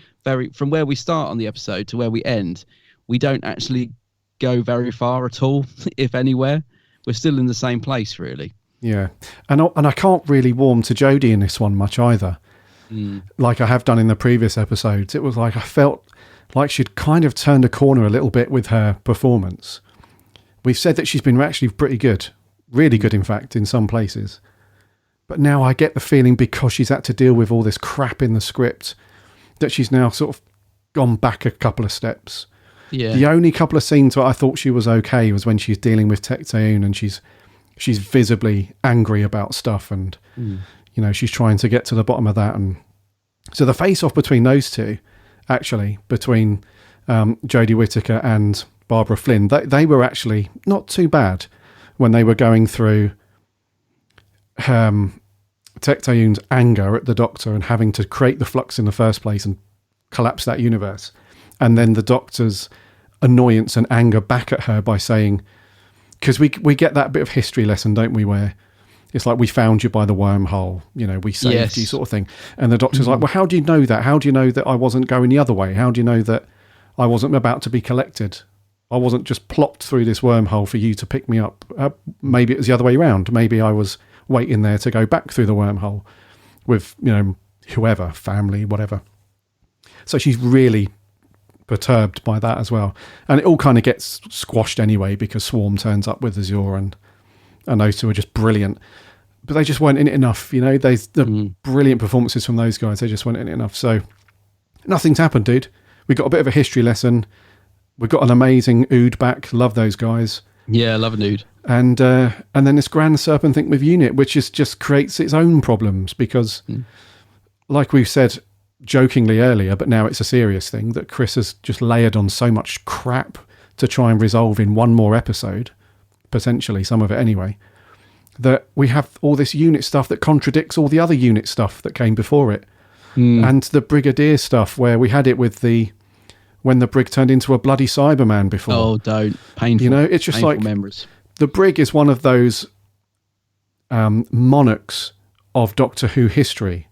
from where we start on the episode to where we end. We don't actually go very far at all, if anywhere. We're still in the same place, really. Yeah, and I can't really warm to Jodie in this one much either. Like I have done in the previous episodes. It was like I felt like she'd kind of turned a corner a little bit with her performance. We've said that she's been actually pretty good, really good, in fact, in some places. But now I get the feeling, because she's had to deal with all this crap in the script, that she's now sort of gone back a couple of steps. Yeah. The only couple of scenes where I thought she was okay was when she's dealing with Tecteun and she's visibly angry about stuff, and she's trying to get to the bottom of that. And so the face-off between those two, actually, between Jodie Whittaker and Barbara Flynn, they were actually not too bad when they were going through Tecteun's anger at the Doctor and having to create the Flux in the first place and collapse that universe, and then the Doctor's annoyance and anger back at her by saying, because we get that bit of history lesson, don't we, where it's like, we found you by the wormhole, we saved you, sort of thing. And the Doctor's like, well, how do you know that? How do you know that I wasn't going the other way? How do you know that I wasn't about to be collected? I wasn't just plopped through this wormhole for you to pick me up. Maybe it was the other way around. Maybe I was waiting there to go back through the wormhole with, whoever, family, whatever. So she's really perturbed by that as well. And it all kind of gets squashed anyway, because Swarm turns up with Azure, and those two are just brilliant. But they just weren't in it enough, the brilliant performances from those guys, they just weren't in it enough. So nothing's happened, dude. We got a bit of a history lesson. We've got an amazing Ood back. Love those guys. Yeah, love an Ood. And then this Grand Serpent thing with Unit, which just creates its own problems, because like we've said jokingly earlier, but now it's a serious thing, that Chris has just layered on so much crap to try and resolve in one more episode, potentially, some of it anyway, that we have all this Unit stuff that contradicts all the other Unit stuff that came before it. And the Brigadier stuff, where we had it with when the Brig turned into a bloody Cyberman before. Oh, don't. Painful. It's just painful like memories. The Brig is one of those monarchs of Doctor Who history.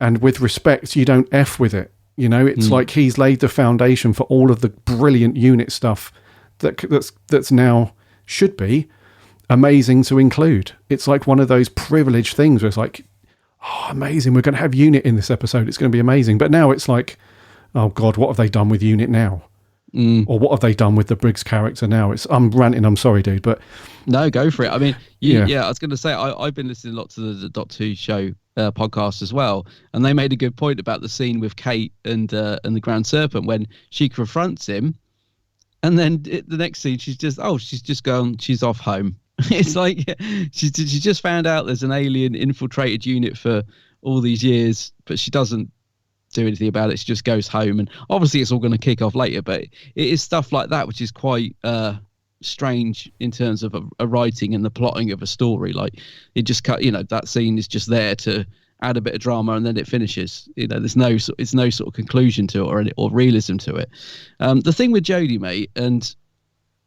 And with respect, you don't F with it. It's like he's laid the foundation for all of the brilliant Unit stuff that's now should be amazing to include. It's like one of those privileged things where it's like, oh, amazing, we're going to have Unit in this episode. It's going to be amazing. But now it's like, oh God, what have they done with Unit now? Or what have they done with the Briggs character now? I'm ranting, I'm sorry, dude, but... No, go for it. I mean, I was going to say, I've been listening a lot to the Doctor Who show podcast as well, and they made a good point about the scene with Kate and the Grand Serpent when she confronts him, and then the next scene, she's just gone, she's off home. It's like, she just found out there's an alien infiltrated Unit for all these years, but she doesn't do anything about it. She just goes home, and obviously it's all going to kick off later, but it is stuff like that which is quite strange in terms of a writing and the plotting of a story. Like, it just cut, that scene is just there to add a bit of drama, and then it finishes. There's no sort of conclusion to it or realism to it. The thing with Jodie, mate, and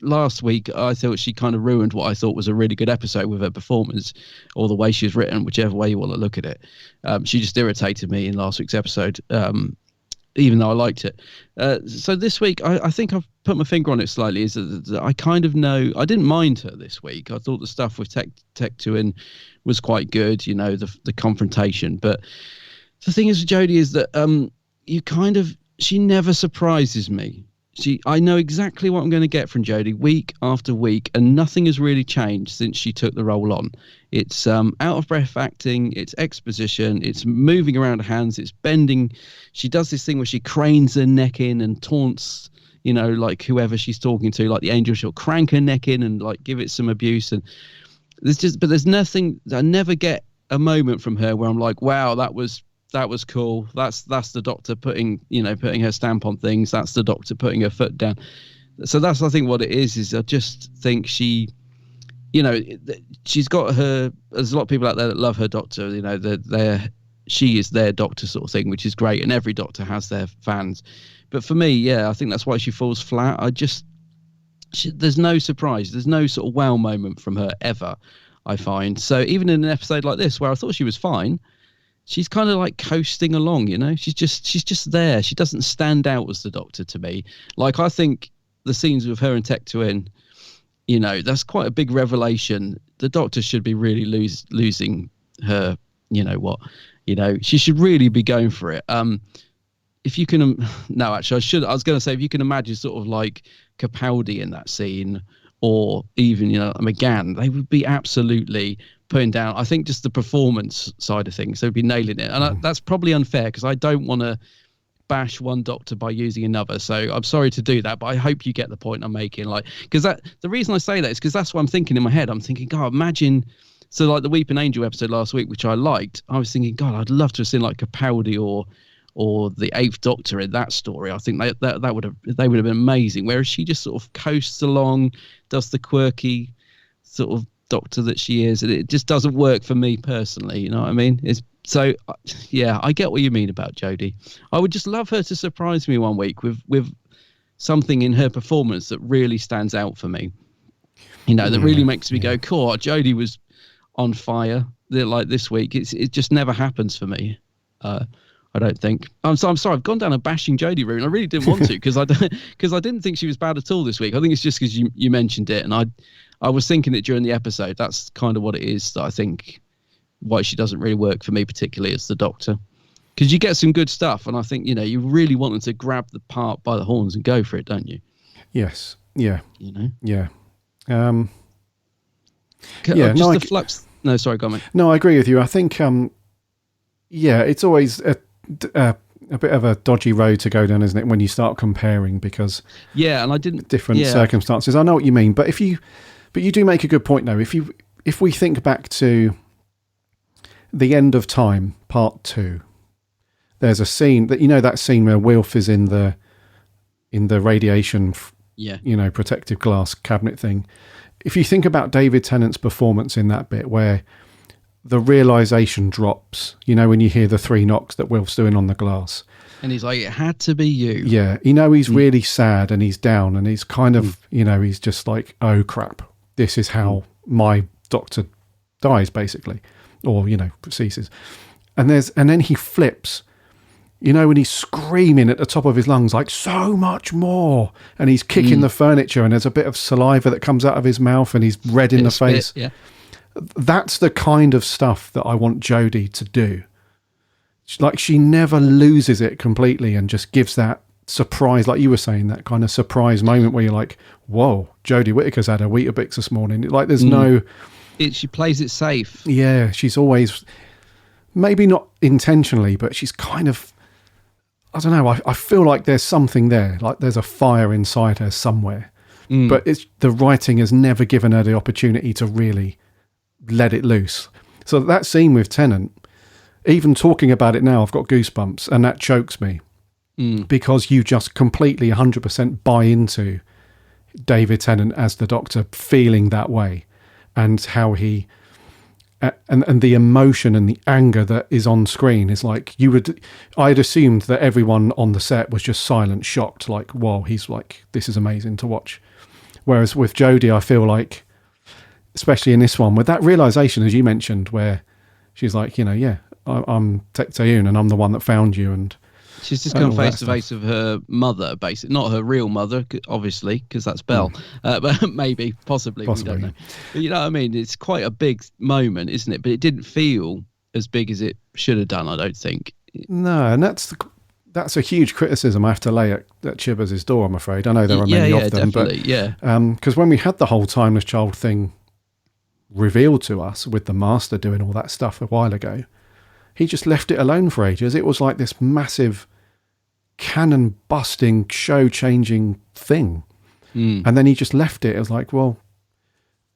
last week I thought she kind of ruined what I thought was a really good episode with her performance, or the way she's written, whichever way you want to look at it. She just irritated me in last week's episode, even though I liked it. So this week, I think I've put my finger on it slightly, is that I kind of know, I didn't mind her this week. I thought the stuff with Tecteun was quite good, the confrontation. But the thing is with Jodie is that she never surprises me. I know exactly what I'm going to get from Jodie week after week, and nothing has really changed since she took the role on. It's out of breath acting, it's exposition, it's moving around her hands, it's bending. She does this thing where she cranes her neck in and taunts, you know, like whoever she's talking to, like the angel, she'll crank her neck in and like give it some abuse. And there's nothing. I never get a moment from her where I'm like, wow, that was cool. That's the Doctor putting her stamp on things. That's the Doctor putting her foot down. So that's, I think, what it is I just think she, you know, she's got her. There's a lot of people out there that love her Doctor. You know, she is their Doctor sort of thing, which is great. And every Doctor has their fans. But for me, yeah, I think that's why she falls flat. There's no surprise. There's no sort of wow moment from her ever, I find. So even in an episode like this, where I thought she was fine, she's kind of like coasting along, you know. She's just there. She doesn't stand out as the Doctor to me. Like, I think the scenes with her and Tecteun, you know, that's quite a big revelation. The Doctor should be really losing her, you know what, you know, she should really be going for it. If you can, no, actually, I was going to say, if you can imagine sort of like Capaldi in that scene, or even, you know, McGann, they would be absolutely putting down, I think, just the performance side of things. They'd be nailing it. And that's probably unfair, because I don't want to bash one Doctor by using another. So I'm sorry to do that, but I hope you get the point I'm making. Like, because the reason I say that is because that's what I'm thinking in my head. I'm thinking, God, imagine. So like the Weeping Angel episode last week, which I liked, I was thinking, God, I'd love to have seen like Capaldi or the Eighth Doctor in that story. I think they would have been amazing. Whereas she just sort of coasts along, does the quirky sort of Doctor that she is, and it just doesn't work for me personally. You know what I mean? So yeah, I get what you mean about Jodie. I would just love her to surprise me one week with something in her performance that really stands out for me. You know, that really makes me go, cool, Jodie was on fire. Like this week, it just never happens for me. I don't think. I'm sorry. I've gone down a bashing Jodie route, and I really didn't want to, because I didn't think she was bad at all this week. I think it's just because you mentioned it, and I was thinking it during the episode. That's kind of what it is. That I think why she doesn't really work for me particularly as the Doctor, because you get some good stuff, and I think, you know, you really want them to grab the part by the horns and go for it, don't you? Yes. Yeah. You know. Yeah. The Flux. No, sorry, go on, mate. No, I agree with you. I think. It's always a bit of a dodgy road to go down, isn't it, when you start comparing, because and I didn't different circumstances. I know what you mean, but you do make a good point though. If we think back to The End of Time Part 2, there's a scene that scene where Wilf is in the radiation protective glass cabinet thing. If you think about David Tennant's performance in that bit where the realization drops, you know, when you hear the 3 knocks that Wilf's doing on the glass. And he's like, it had to be you. Yeah. You know, he's really sad and he's down and he's kind of, you know, he's just like, oh crap, this is how my Doctor dies, basically. Or, you know, ceases. And then he flips, you know, when he's screaming at the top of his lungs, like, so much more. And he's kicking the furniture and there's a bit of saliva that comes out of his mouth and he's red in the face. Yeah. That's the kind of stuff that I want Jodie to do. Like, she never loses it completely and just gives that surprise, like you were saying, that kind of surprise moment where you're like, whoa, Jodie Whittaker's had her Weetabix this morning. Like, there's no... She plays it safe. Yeah, she's always... Maybe not intentionally, but she's kind of... I don't know, I feel like there's something there. Like, there's a fire inside her somewhere. But the writing has never given her the opportunity to really... let it loose. So that scene with Tennant, even talking about it now, I've got goosebumps, and that chokes me because you just completely 100% buy into David Tennant as the Doctor feeling that way, and how he and the emotion and the anger that is on screen is like, I'd assumed that everyone on the set was just silent, shocked, like, whoa, he's like, this is amazing to watch. Whereas with Jodie, I feel like, especially in this one, with that realization, as you mentioned, where she's like, you know, I'm Tecteun and I'm the one that found you. And she's just come face to face with her mother, basically. Not her real mother, obviously, because that's Belle. But maybe, possibly, we don't know. But you know what I mean? It's quite a big moment, isn't it? But it didn't feel as big as it should have done, I don't think. No, and that's a huge criticism I have to lay at Chibbers' door, I'm afraid. I know there are many of them. Definitely, but because when we had the whole Timeless Child thing revealed to us with the Master doing all that stuff a while ago, he just left it alone for ages. It was like this massive canon busting, show changing thing. And then he just left it. It was like, well,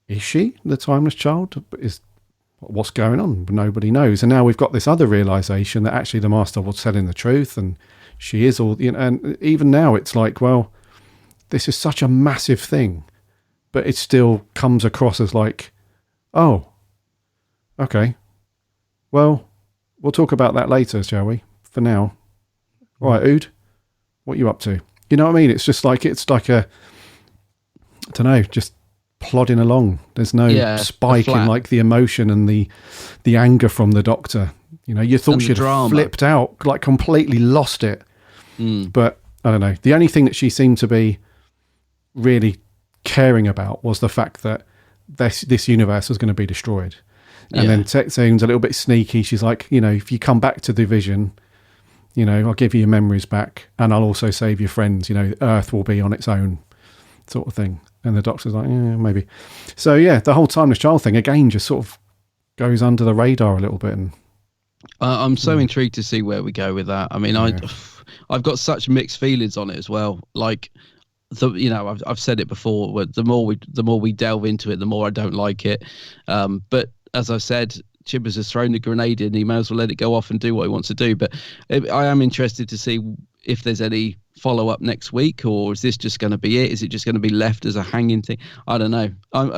is she the timeless child? What's going on? Nobody knows. And now we've got this other realization that actually the Master was telling the truth, and she is all. And even now, it's like, well, this is such a massive thing, but it still comes across as like, oh, okay, well, we'll talk about that later, shall we? For now, all right, Ood, what are you up to? You know what I mean? It's just like I don't know, just plodding along. There's no spike in like the emotion and the anger from the Doctor. You know, you thought she'd flipped out, like completely lost it. But I don't know. The only thing that she seemed to be really caring about was the fact that this universe was going to be destroyed. And then Tetsune's a little bit sneaky. She's like, you know, if you come back to Division, you know, I'll give you your memories back, and I'll also save your friends. You know, Earth will be on its own, sort of thing. And the Doctor's like, yeah, maybe. So yeah, the whole timeless child thing again just sort of goes under the radar a little bit. And I'm so intrigued to see where we go with that. I mean, I've got such mixed feelings on it as well. Like, you know, I've said it before. The more we delve into it, the more I don't like it. But as I said, Chibbers has thrown the grenade in. He may as well let it go off and do what he wants to do. But I am interested to see if there's any follow-up next week, or is this just going to be it? Is it just going to be left as a hanging thing? I don't know.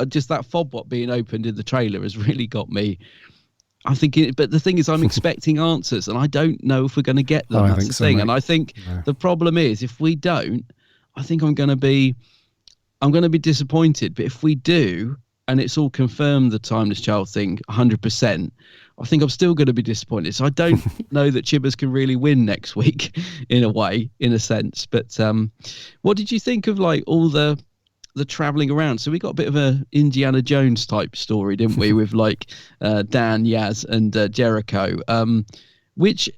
Just that fob-bot being opened in the trailer has really got me. I'm thinking, but the thing is, I'm expecting answers, and I don't know if we're going to get them. That's the thing. Mate. And I think the problem is, if we don't, I think I'm going to be disappointed. But if we do, and it's all confirmed, the timeless child thing 100%, I think I'm still going to be disappointed. So I don't know that Chibbers can really win next week, in a sense. But what did you think of like all the traveling around? So we got a bit of a Indiana Jones type story, didn't we, with like Dan, Yaz, and Jericho, which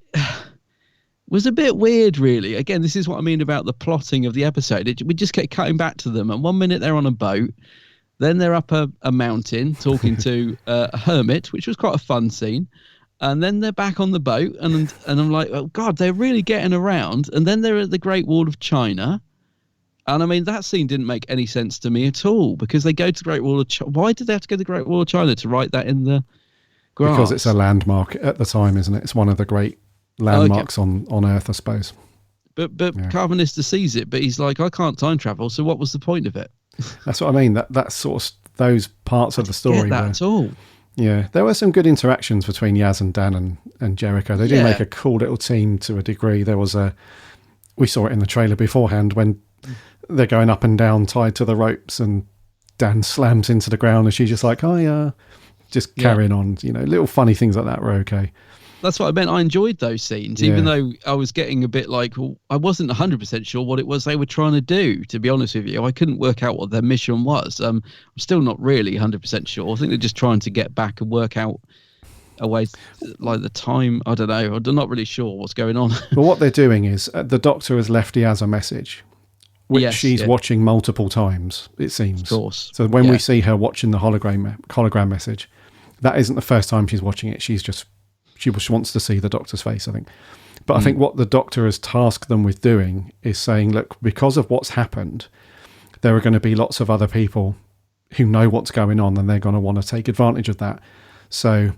was a bit weird, really. Again, this is what I mean about the plotting of the episode. We just kept cutting back to them, and 1 minute they're on a boat. Then they're up a mountain talking to a hermit, which was quite a fun scene. And then they're back on the boat, and I'm like, oh, God, they're really getting around. And then they're at the Great Wall of China. And I mean, that scene didn't make any sense to me at all, because they go to the Great Wall of China. Why did they have to go to the Great Wall of China to write that in the grass? Because it's a landmark at the time, isn't it? It's one of the great landmarks on Earth, I suppose. But Carbonista sees it, but he's like, I can't time travel, so what was the point of it? That's what I mean. That's sort of those parts of the story. At all. Yeah, there were some good interactions between Yaz and Dan and Jericho. They do make a cool little team to a degree. There was we saw it in the trailer beforehand when they're going up and down tied to the ropes, and Dan slams into the ground, and she's just like, oh yeah, just carrying on. You know, little funny things like that were okay. That's what I meant. I enjoyed those scenes, even though I was getting a bit like, well, I wasn't 100% sure what it was they were trying to do, to be honest with you. I couldn't work out what their mission was. I'm still not really 100% sure. I think they're just trying to get back and work out a way, like the time. I don't know. I'm not really sure what's going on. Well, what they're doing is the Doctor has left Yaz a message, which she's watching multiple times, it seems. Of course. So when we see her watching the hologram message, that isn't the first time she's watching it. She wants to see the Doctor's face, I think. But I think what the Doctor has tasked them with doing is saying, look, because of what's happened, there are going to be lots of other people who know what's going on, and they're going to want to take advantage of that. So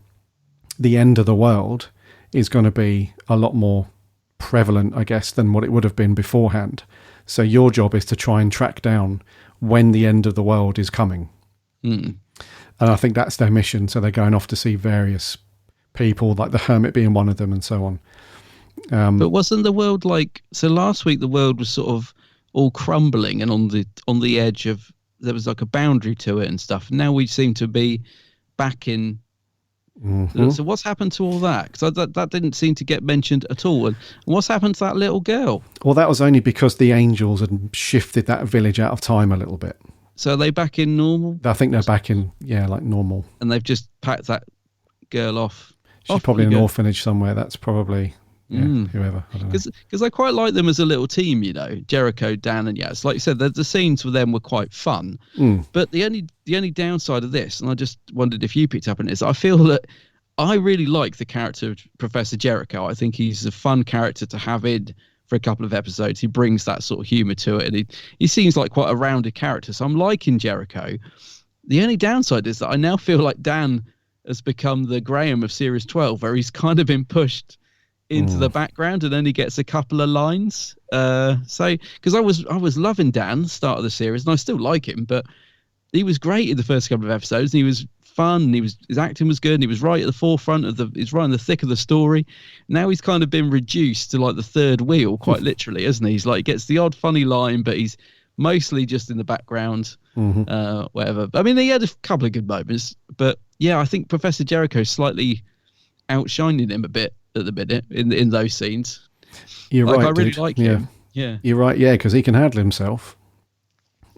the end of the world is going to be a lot more prevalent, I guess, than what it would have been beforehand. So your job is to try and track down when the end of the world is coming. And I think that's their mission. So they're going off to see various people, like the hermit being one of them, and so on. But wasn't the world like, so last week the world was sort of all crumbling and on the edge of, there was like a boundary to it and stuff. Now we seem to be back in. So what's happened to all that? Because that didn't seem to get mentioned at all. And what's happened to that little girl? Well, that was only because the angels had shifted that village out of time a little bit. So are they back in normal? I think they're back in, like normal. And they've just packed that girl off. She's probably in an orphanage somewhere. That's probably whoever. I don't know. Because I quite like them as a little team, you know, Jericho, Dan, and Yaz. Like you said, the scenes with them were quite fun. But the only downside of this, and I just wondered if you picked up on it, is I feel that I really like the character of Professor Jericho. I think he's a fun character to have in for a couple of episodes. He brings that sort of humour to it, and he seems like quite a rounded character. So I'm liking Jericho. The only downside is that I now feel like Dan has become the Graham of Series 12, where he's kind of been pushed into the background and only gets a couple of lines. So because I was loving Dan the start of the series, and I still like him, but he was great in the first couple of episodes, and he was fun, and his acting was good, and he was right at the forefront of he's right in the thick of the story. Now he's kind of been reduced to like the third wheel, quite literally, isn't he? He's like, gets the odd funny line, but he's mostly just in the background. Whatever. I mean, he had a couple of good moments, but yeah, I think Professor Jericho's slightly outshining him a bit at the minute in those scenes. You're right, I really dude. like him. Yeah, you're right. Yeah, because he can handle himself,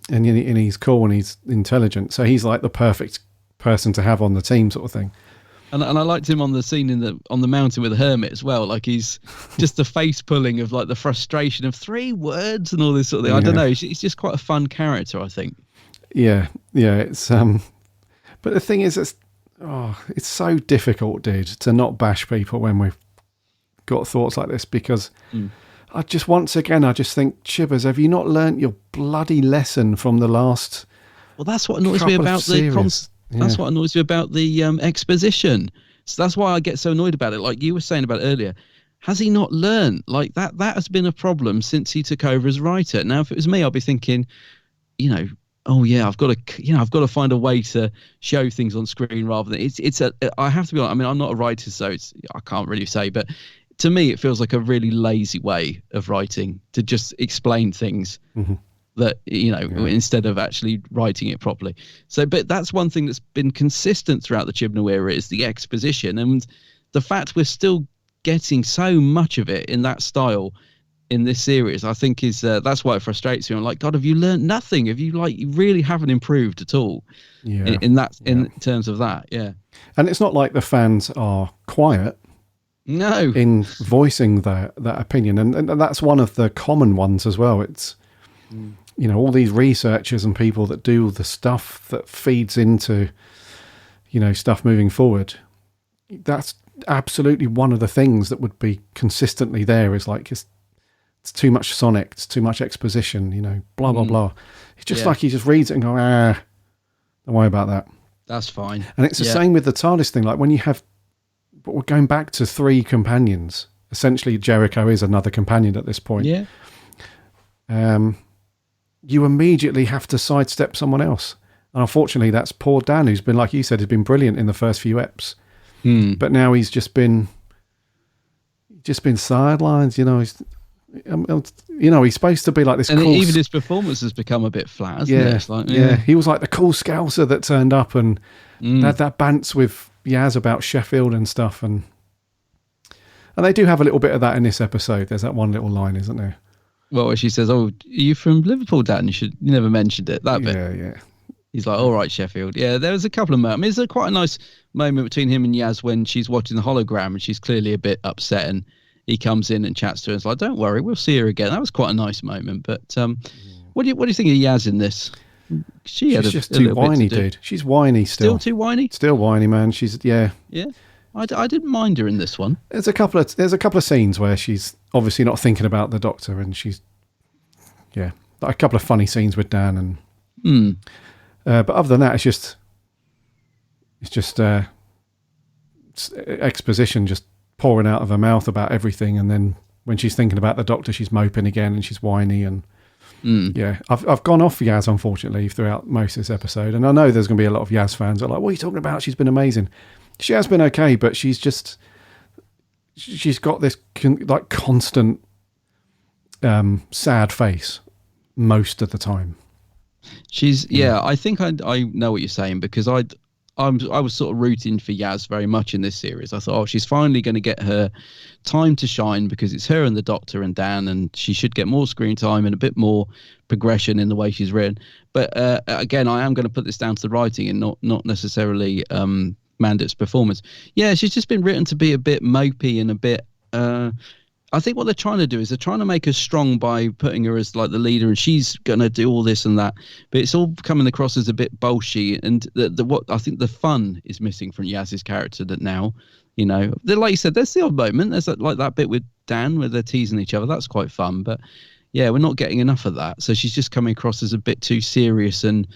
and he's cool and he's intelligent. So he's like the perfect person to have on the team, sort of thing. And I liked him on the scene on the mountain with the hermit as well. Like he's just the face pulling of like the frustration of 3 words and all this sort of thing. I don't know. He's just quite a fun character, I think. Yeah. It's but the thing is, it's so difficult, dude, to not bash people when we've got thoughts like this, because I just think, Chibbers, have you not learnt your bloody lesson from the last? Well, that's what annoys me about That's what annoys me about the exposition. So that's why I get so annoyed about it. Like you were saying about earlier, has he not learned? Like that has been a problem since he took over as writer. Now, if it was me, I'd be thinking, oh yeah, I've got to find a way to show things on screen rather than I have to be honest. I mean, I'm not a writer, so I can't really say, but to me, it feels like a really lazy way of writing to just explain things. That instead of actually writing it properly. So, but that's one thing that's been consistent throughout the Chibnall era is the exposition, and the fact we're still getting so much of it in that style in this series, I think is that's why it frustrates me. I'm like, God, have you learned nothing? Have you you really haven't improved at all? In terms of that, yeah. And it's not like the fans are quiet. No, in voicing that opinion, and that's one of the common ones as well. It's all these researchers and people that do the stuff that feeds into, stuff moving forward. That's absolutely one of the things that would be consistently there is like, it's too much Sonic, it's too much exposition, blah, blah, blah. It's just like he just reads it and goes, don't worry about that. That's fine. And it's the same with the TARDIS thing. Like when you have, but we're going back to 3 companions. Essentially, Jericho is another companion at this point. Yeah. You immediately have to sidestep someone else. And unfortunately, that's poor Dan, who's been, like you said, has been brilliant in the first few eps. But now he's just been sidelines, he's supposed to be like this. And cool even his performance has become a bit flat, hasn't it? It's like, he was like the cool scouser that turned up and had that bants with Yaz about Sheffield and stuff. And they do have a little bit of that in this episode. There's that one little line, isn't there? Well, where she says, "Oh, are you from Liverpool, Dan? You never mentioned it." That bit. Yeah. He's like, "All right, Sheffield." Yeah, there was a couple of moments. I mean, there's quite a nice moment between him and Yaz when she's watching the hologram and she's clearly a bit upset, and he comes in and chats to her and is like, "Don't worry, we'll see her again." That was quite a nice moment. But what do you think of Yaz in this? She's just too whiny, dude. She's whiny still. Still too whiny. Still whiny, man. She's Yeah. I didn't mind her in this one. There's a couple of scenes where she's obviously not thinking about the Doctor, and she's like a couple of funny scenes with Dan, and but other than that, it's just exposition just pouring out of her mouth about everything, and then when she's thinking about the Doctor, she's moping again and she's whiny, and I've gone off Yaz, unfortunately, throughout most of this episode, and I know there's going to be a lot of Yaz fans that are like, "What are you talking about? She's been amazing." She has been okay, but she's got this constant sad face most of the time. She's I think I know what you're saying, because I was sort of rooting for Yaz very much in this series. I thought, she's finally going to get her time to shine, because it's her and the Doctor and Dan, and she should get more screen time and a bit more progression in the way she's written. But again, I am going to put this down to the writing and not necessarily Mandip's performance. Yeah, she's just been written to be a bit mopey and a bit I think what they're trying to do is they're trying to make her strong by putting her as like the leader, and she's going to do all this and that, but it's all coming across as a bit bullshit. And what I think the fun is missing from Yaz's character that now, You know, like you said, there's the odd moment. There's like that bit with Dan where they're teasing each other. That's quite fun. But yeah, we're not getting enough of that. So she's just coming across as a bit too serious. And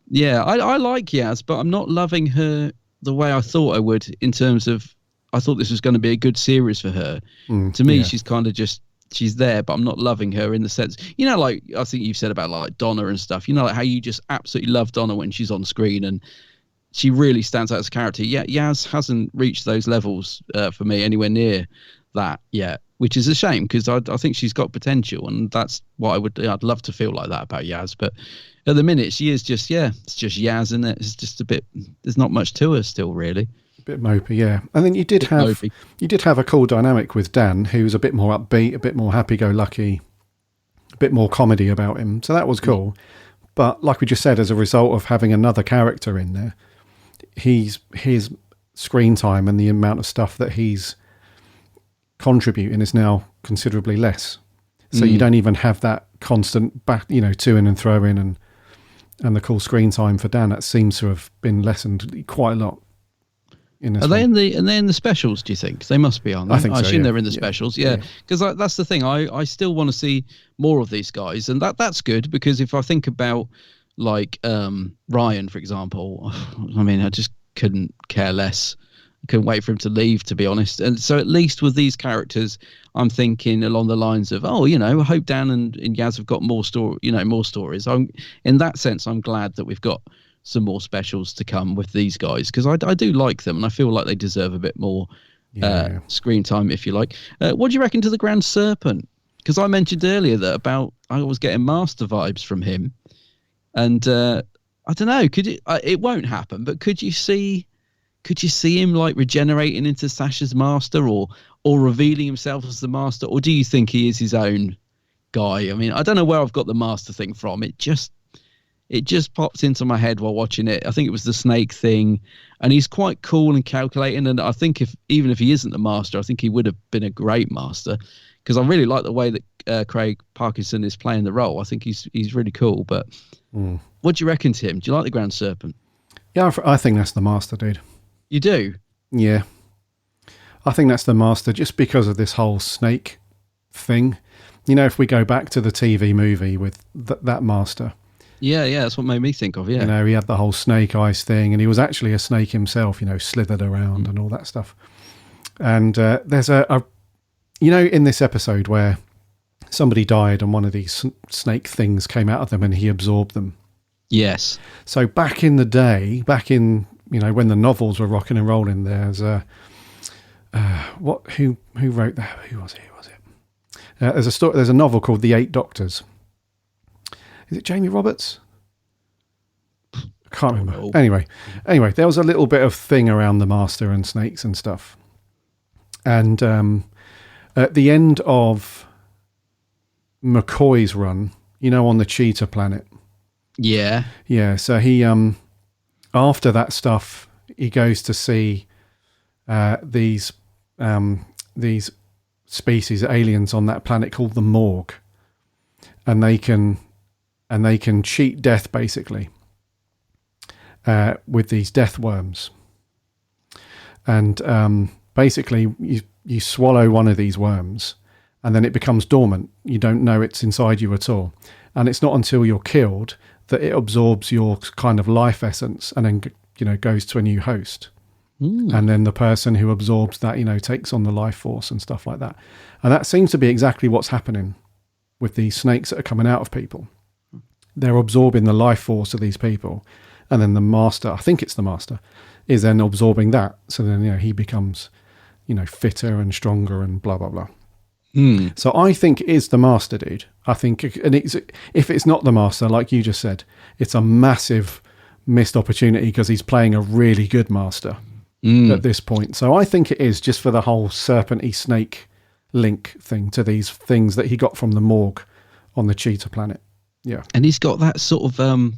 yeah, I like Yaz, but I'm not loving her the way I thought I would, in terms of I thought this was going to be a good series for her. To me, she's kind of just, she's there, but I'm not loving her in the sense, you know, like I think you've said about like Donna and stuff, you know, like how you just absolutely love Donna when she's on screen and she really stands out as a character. Yeah, Yaz hasn't reached those levels for me anywhere near that yet, which is a shame because I think she's got potential, and that's what I'd love to feel like that about Yaz. But at the minute, she is just, it's just Yaz, isn't it? It's just a bit, there's not much to her still, really. A bit mopey, yeah. And then you did have a cool dynamic with Dan, who's a bit more upbeat, a bit more happy-go-lucky, a bit more comedy about him. So that was cool. But like we just said, as a result of having another character in there, his screen time and the amount of stuff that he's contributing is now considerably less. So you don't even have that constant back, to-in and throw-in and the cool screen time for Dan. That seems to have been lessened quite a lot. Are they in the specials, do you think? They must be, aren't they? I think so, assume yeah. they're in the specials, yeah. Because that's the thing. I still want to see more of these guys, and that's good, because if I think about like Ryan, for example, I mean, I just couldn't care less. I couldn't wait for him to leave, to be honest. And so at least with these characters, I'm thinking along the lines of, I hope Dan and Yaz have got more stories. In that sense, I'm glad that we've got some more specials to come with these guys, because I do like them and I feel like they deserve a bit more screen time, if you like. What do you reckon to the Grand Serpent? Because I mentioned earlier that I was getting Master vibes from him, and I don't know, it won't happen, but could you see him like regenerating into Sasha's Master, or revealing himself as the Master, or do you think he is his own guy? I mean, I don't know where I've got the Master thing from. It just popped into my head while watching it. I think it was the snake thing, and he's quite cool and calculating. And I think even if he isn't the Master, I think he would have been a great Master, because I really like the way that Craig Parkinson is playing the role. I think he's really cool. But what do you reckon, Tim? Do you like the Grand Serpent? Yeah, I think that's the Master, dude. You do? Yeah. I think that's the Master, just because of this whole snake thing. If we go back to the TV movie with that Master. Yeah, that's what made me think of, yeah. He had the whole snake eyes thing, and he was actually a snake himself, slithered around and all that stuff. And there's in this episode where somebody died and one of these snake things came out of them and he absorbed them. Yes. So back in the day, when the novels were rocking and rolling, there's who wrote that? Who was it? There's a novel called The Eight Doctors. Is it Jamie Roberts? I can't remember. Anyway, there was a little bit of thing around the Master and snakes and stuff. And at the end of McCoy's run, on the Cheetah Planet. Yeah. Yeah, so he, after that stuff, he goes to see these species, aliens on that planet called the Morgue. And they can cheat death, basically, with these death worms. And basically, you swallow one of these worms, and then it becomes dormant. You don't know it's inside you at all. And it's not until you're killed that it absorbs your kind of life essence, and then goes to a new host. And then the person who absorbs that, takes on the life force and stuff like that. And that seems to be exactly what's happening with these snakes that are coming out of people. They're absorbing the life force of these people, and then the Master, I think it's the Master, is then absorbing that. So then, he becomes, fitter and stronger and blah, blah, blah. So I think it is the Master, dude. I think, and if it's not the Master, like you just said, it's a massive missed opportunity, because he's playing a really good Master at this point. So I think it is, just for the whole serpent-y snake link thing to these things that he got from the Morgue on the Cheetah Planet. Yeah. And he's got that sort of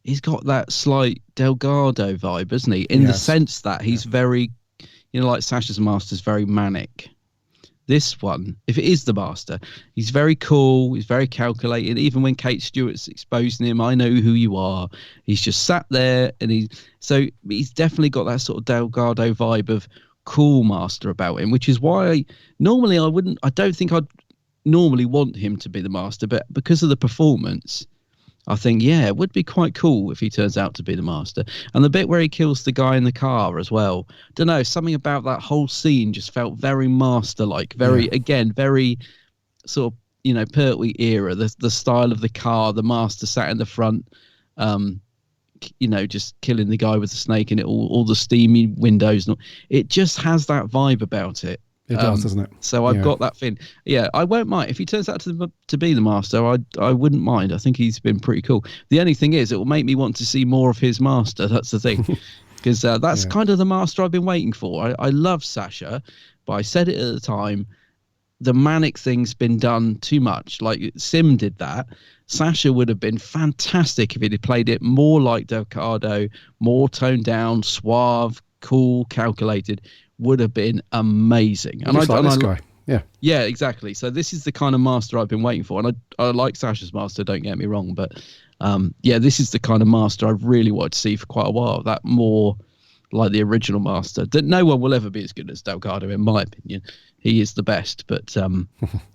he's got that slight Delgado vibe, isn't he? In the sense that he's very, like Sasha's Master's very manic. This one, if it is the Master, he's very cool, he's very calculated. Even when Kate Stewart's exposing him, I know who you are. He's just sat there, and he's definitely got that sort of Delgado vibe of cool master about him, which is why I don't think I'd normally want him to be the master, but because of the performance, I think, yeah, it would be quite cool if he turns out to be the master. And the bit where he kills the guy in the car as well, don't know, something about that whole scene just felt very master-like, very sort of, Pertwee era, the style of the car, the master sat in the front, just killing the guy with the snake in it, all the steamy windows. It just has that vibe about it. It does, doesn't it? So I've got that thing. Yeah, I won't mind. If he turns out to be the master, I wouldn't mind. I think he's been pretty cool. The only thing is, it will make me want to see more of his master. That's the thing. Because that's kind of the master I've been waiting for. I love Sasha, but I said it at the time, the manic thing's been done too much. Like Sim did that. Sasha would have been fantastic if he'd played it more like Delgado, more toned down, suave, cool, calculated. Would have been amazing. And Just like this guy. Yeah, exactly. So this is the kind of master I've been waiting for. And I like Sasha's master, don't get me wrong. But this is the kind of master I've really wanted to see for quite a while. That more like the original master. That no one will ever be as good as Delgado, in my opinion. He is the best. But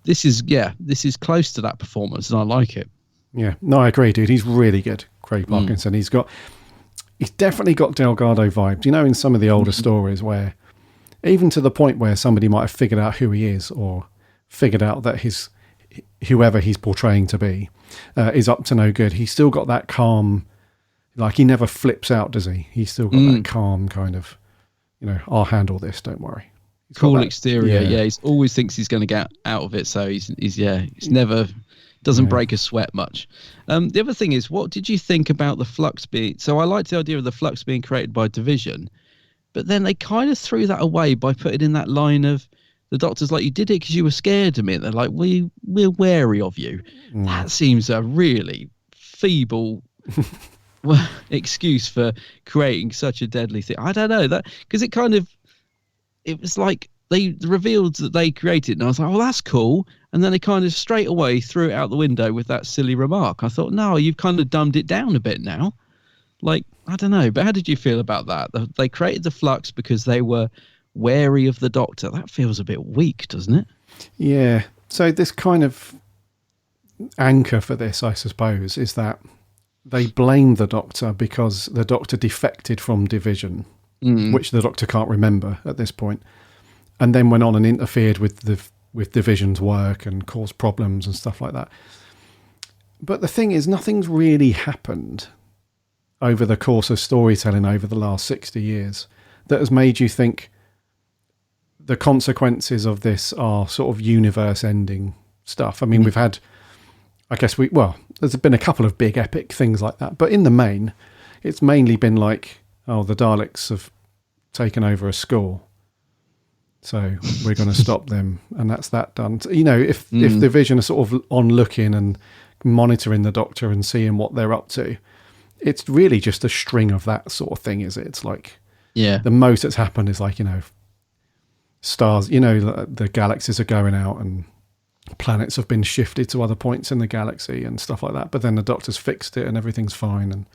this is close to that performance, and I like it. Yeah, no, I agree, dude. He's really good, Craig Parkinson. He's definitely got Delgado vibes. In some of the older stories where, even to the point where somebody might have figured out who he is, or figured out that whoever he's portraying to be is up to no good, he's still got that calm, like he never flips out, does he? He's still got that calm kind of, I'll handle this, don't worry. Cool exterior, yeah. He always thinks he's going to get out of it, so he's never doesn't break a sweat much. The other thing is, what did you think about the Flux being? So I liked the idea of the Flux being created by Division. But then they kind of threw that away by putting in that line of the Doctor's like, you did it because you were scared of me. And they're like, we're wary of you. That seems a really feeble excuse for creating such a deadly thing. I don't know that, because it was like they revealed that they created it. And I was like, oh, that's cool. And then they kind of straight away threw it out the window with that silly remark. I thought, no, you've kind of dumbed it down a bit now. Like, I don't know, but how did you feel about that? They created the Flux because they were wary of the Doctor. That feels a bit weak, doesn't it? Yeah. So this kind of anchor for this, I suppose, is that they blame the Doctor because the Doctor defected from Division, which the Doctor can't remember at this point, and then went on and interfered with Division's work and caused problems and stuff like that. But the thing is, nothing's really happened over the course of storytelling over the last 60 years that has made you think the consequences of this are sort of universe ending stuff. I mean, we've had, there's been a couple of big epic things like that, but in the main, it's mainly been like, oh, the Daleks have taken over a school, so we're going to stop them, and that's that done. If Division are sort of on looking and monitoring the Doctor and seeing what they're up to, it's really just a string of that sort of thing, is it? It's like, the most that's happened is like, stars, the galaxies are going out and planets have been shifted to other points in the galaxy and stuff like that. But then the Doctor's fixed it and everything's fine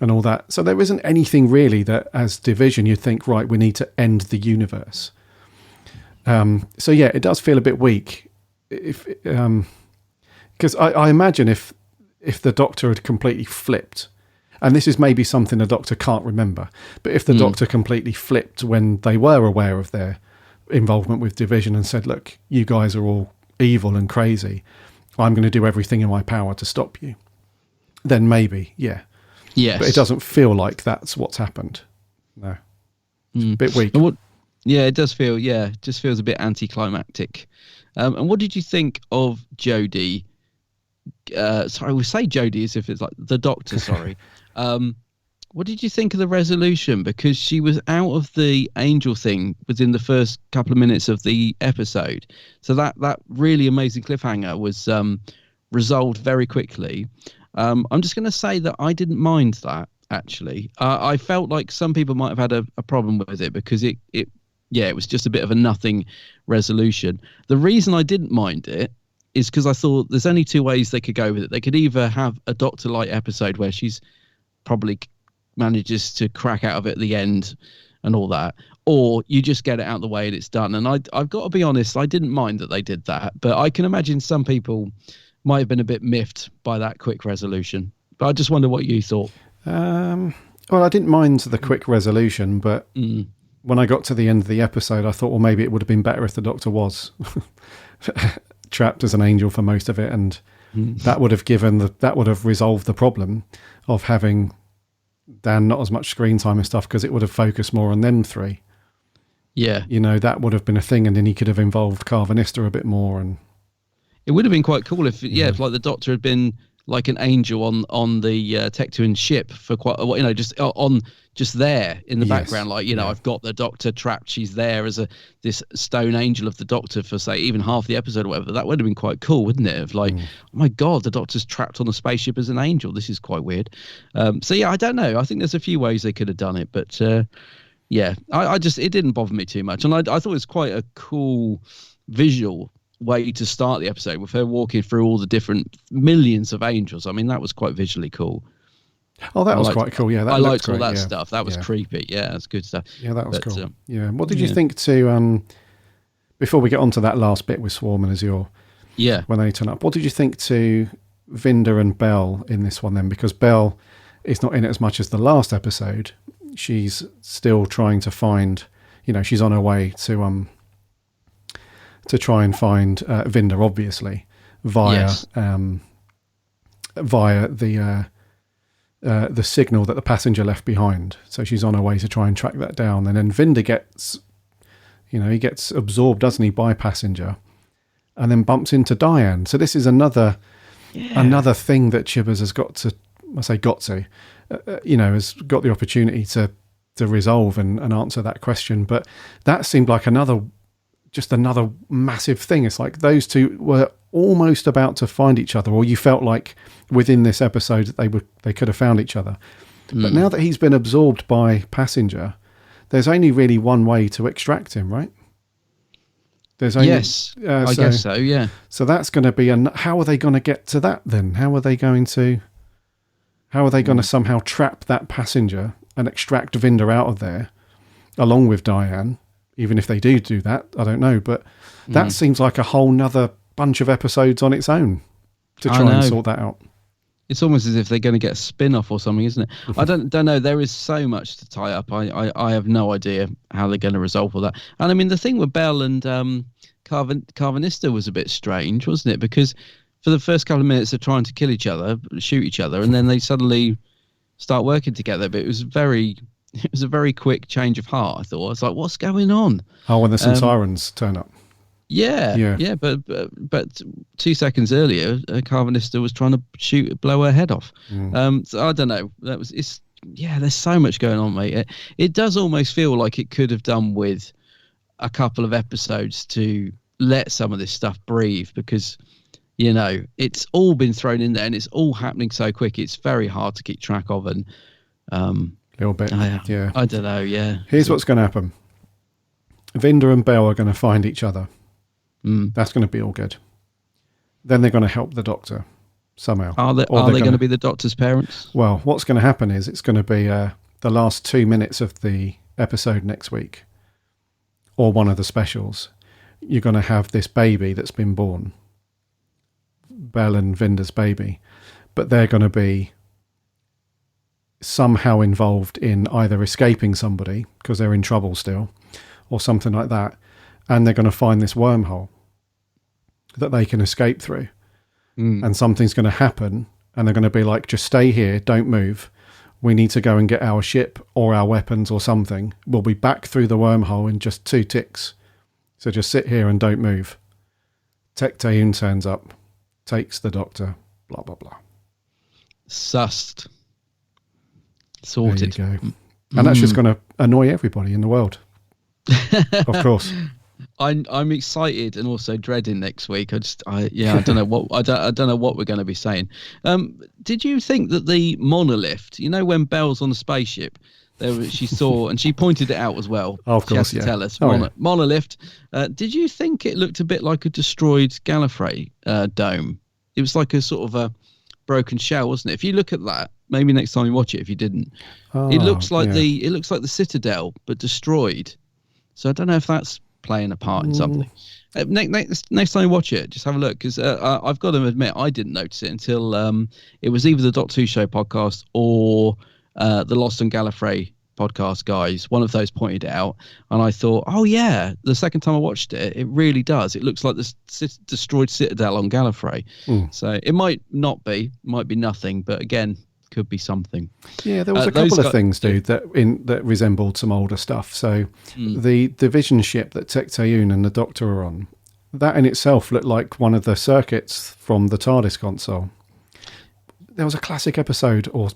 and all that. So there isn't anything really that, as Division, you'd think, right, we need to end the universe. So yeah, it does feel a bit weak. Because I imagine if the Doctor had completely flipped, and this is maybe something the Doctor can't remember, but if the Doctor completely flipped when they were aware of their involvement with Division and said, look, you guys are all evil and crazy, I'm going to do everything in my power to stop you, then maybe, yeah. Yes. But it doesn't feel like that's what's happened. No. It's a bit weak. It does feel, it just feels a bit anticlimactic. And what did you think of Jodie? Sorry, we say Jodie as if it's like the Doctor, sorry. What did you think of the resolution? Because she was out of the angel thing within the first couple of minutes of the episode. So that really amazing cliffhanger was resolved very quickly. I'm just going to say that I didn't mind that, actually. I felt like some people might have had a problem with it because it was just a bit of a nothing resolution. The reason I didn't mind it is because I thought there's only two ways they could go with it. They could either have a Doctor-like episode where she's probably manages to crack out of it at the end and all that, or you just get it out of the way and it's done. And I've got to be honest, I didn't mind that they did that, but I can imagine some people might have been a bit miffed by that quick resolution. But I just wonder what you thought. Well, I didn't mind the quick resolution, but when I got to the end of the episode, I thought, well, maybe it would have been better if the Doctor was trapped as an angel for most of it, and that would have resolved the problem of having Dan not as much screen time and stuff, because it would have focused more on them three. Yeah, that would have been a thing, and then he could have involved Carvanista a bit more, and it would have been quite cool if if like the Doctor had been like an angel on the Tectuan ship for quite a while, just there in the background, like I've got the Doctor trapped, she's there as this stone angel of the Doctor for say even half the episode or whatever. That would have been quite cool, wouldn't it? Of like, oh my god, the Doctor's trapped on a spaceship as an angel. This is quite weird. So yeah, I don't know. I think there's a few ways they could have done it, but I just, it didn't bother me too much, and I thought it was quite a cool visual way to start the episode with her walking through all the different millions of angels. I mean, that was quite visually cool. Oh, that was quite cool. Yeah, I liked all that stuff. That was creepy. Yeah, that's good stuff. Yeah, that was cool. What did you think to before we get on to that last bit with Swarm and Azure? Yeah, when they turn up, what did you think to Vinda and Belle in this one then? Because Belle is not in it as much as the last episode. She's still trying to find. She's on her way to try and find Vinda, obviously, via the signal that the passenger left behind. So she's on her way to try and track that down. And then Vinda gets, he gets absorbed, doesn't he, by passenger, and then bumps into Diane. So this is another thing that Chibbers has got to, has got the opportunity to resolve and answer that question. But that seemed like another massive thing. It's like those two were almost about to find each other, or you felt like within this episode that they could have found each other. But now that he's been absorbed by passenger, there's only really one way to extract him, right? There's only, I guess so. Yeah. So that's going to be how are they going to get to that then? How are they going to somehow trap that passenger and extract Vinda out of there along with Diane? Even if they do that, I don't know. But that seems like a whole nother bunch of episodes on its own to try and sort that out. It's almost as if they're going to get a spin-off or something, isn't it? I don't know. There is so much to tie up. I have no idea how they're going to resolve all that. And I mean, the thing with Belle and Carvanista was a bit strange, wasn't it? Because for the first couple of minutes they're trying to kill each other, shoot each other, and then they suddenly start working together. But it was a very quick change of heart, I thought. It's like, what's going on? Oh, when the sirens turn up. Yeah. But 2 seconds earlier, Carvanista was trying to blow her head off. So I don't know. There's so much going on, mate. It does almost feel like it could have done with a couple of episodes to let some of this stuff breathe, because it's all been thrown in there and it's all happening so quick. It's very hard to keep track of, and little bit. Yeah. I don't know. Yeah. Here's what's going to happen. Vinda and Belle are going to find each other. That's going to be all good. Then they're going to help the Doctor somehow. Are they going to be the Doctor's parents? Well, what's going to happen is it's going to be the last 2 minutes of the episode next week, or one of the specials. You're going to have this baby that's been born, Belle and Vinda's baby, but they're going to be somehow involved in either escaping somebody because they're in trouble still, or something like that, and they're going to find this wormhole that they can escape through, and something's going to happen, and they're going to be like, just stay here, don't move, we need to go and get our ship or our weapons or something, we'll be back through the wormhole in just 2 ticks, so just sit here and don't move. Tecteun turns up, takes the Doctor, blah blah blah. Sussed. Sorted. There you go. And that's just going to annoy everybody in the world. Of course. I'm excited and also dreading next week. I don't know what I don't know what we're going to be saying. Did you think that the monolift, when Belle's on the spaceship, she saw and she pointed it out as well. Oh, of course, she had to tell us. Monolift. Did you think it looked a bit like a destroyed Gallifrey dome? It was like a sort of a broken shell, wasn't it? If you look at that, maybe next time you watch it, if you didn't, it looks like the Citadel but destroyed. So I don't know if that's playing a part in something. Next time you watch it, just have a look, because I've got to admit I didn't notice it until it was either the Doctor Who Show podcast or the Lost on Gallifrey podcast guys. One of those pointed it out, and I thought, oh yeah, the second time I watched it, it really does. It looks like the destroyed Citadel on Gallifrey. So it might not be, might be nothing, but again, could be something. Yeah, there was a couple of things, dude, that resembled some older stuff. So the division ship that Tecteun and the Doctor are on, that in itself looked like one of the circuits from the TARDIS console. There was a classic episode, or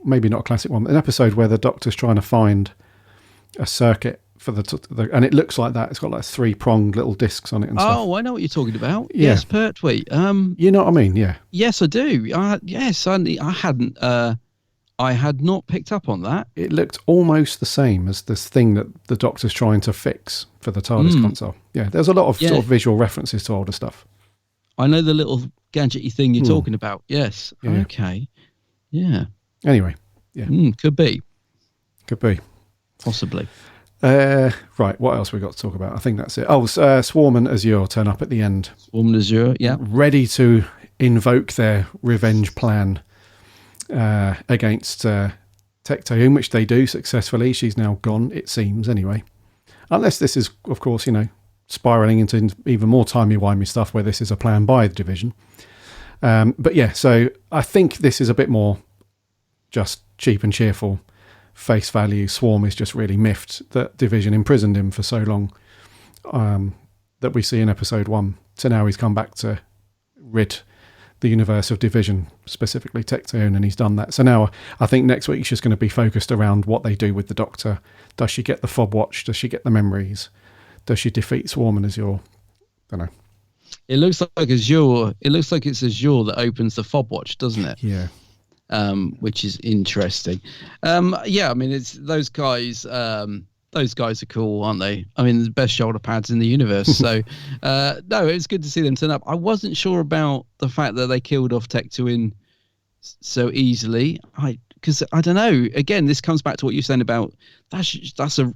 maybe not a classic one, but an episode where the Doctor's trying to find a circuit for the and it looks like that. It's got like 3-pronged little discs on it and stuff. Oh, I know what you're talking about. Yeah. Yes, Pertwee. You know what I mean? Yeah. Yes, I do. Yes, I hadn't. I had not picked up on that. It looked almost the same as this thing that the Doctor's trying to fix for the TARDIS console. Yeah, there's a lot of sort of visual references to older stuff. I know the little gadgety thing you're talking about. Yes. Yeah. Okay. Yeah. Anyway. Yeah. Could be. Possibly. Right, what else we got to talk about? I think that's it. Oh, Swarm and Azure turn up at the end. Swarm and Azure, yeah. Ready to invoke their revenge plan against Tecteun, which they do successfully. She's now gone, it seems, anyway. Unless this is, of course, spiralling into even more timey-wimey stuff where this is a plan by the division. But yeah, so I think this is a bit more just cheap and cheerful. Face value. Swarm is just really miffed that division imprisoned him for so long, that we see in episode 1. So now he's come back to rid the universe of division, specifically Tecteun, and he's done that. So now I think next week's just going to be focused around what they do with the Doctor. Does she get the fob watch? Does she get the memories? Does she defeat Swarm and Azure? Don't know. It looks like Azure. It looks like it's Azure that opens the fob watch, doesn't it? Yeah. Which is interesting. Yeah, I mean, it's those guys. Those guys are cool, aren't they? I mean, the best shoulder pads in the universe. So, no, it was good to see them turn up. I wasn't sure about the fact that they killed off Tecteun so easily. Because I don't know. Again, this comes back to what you're saying about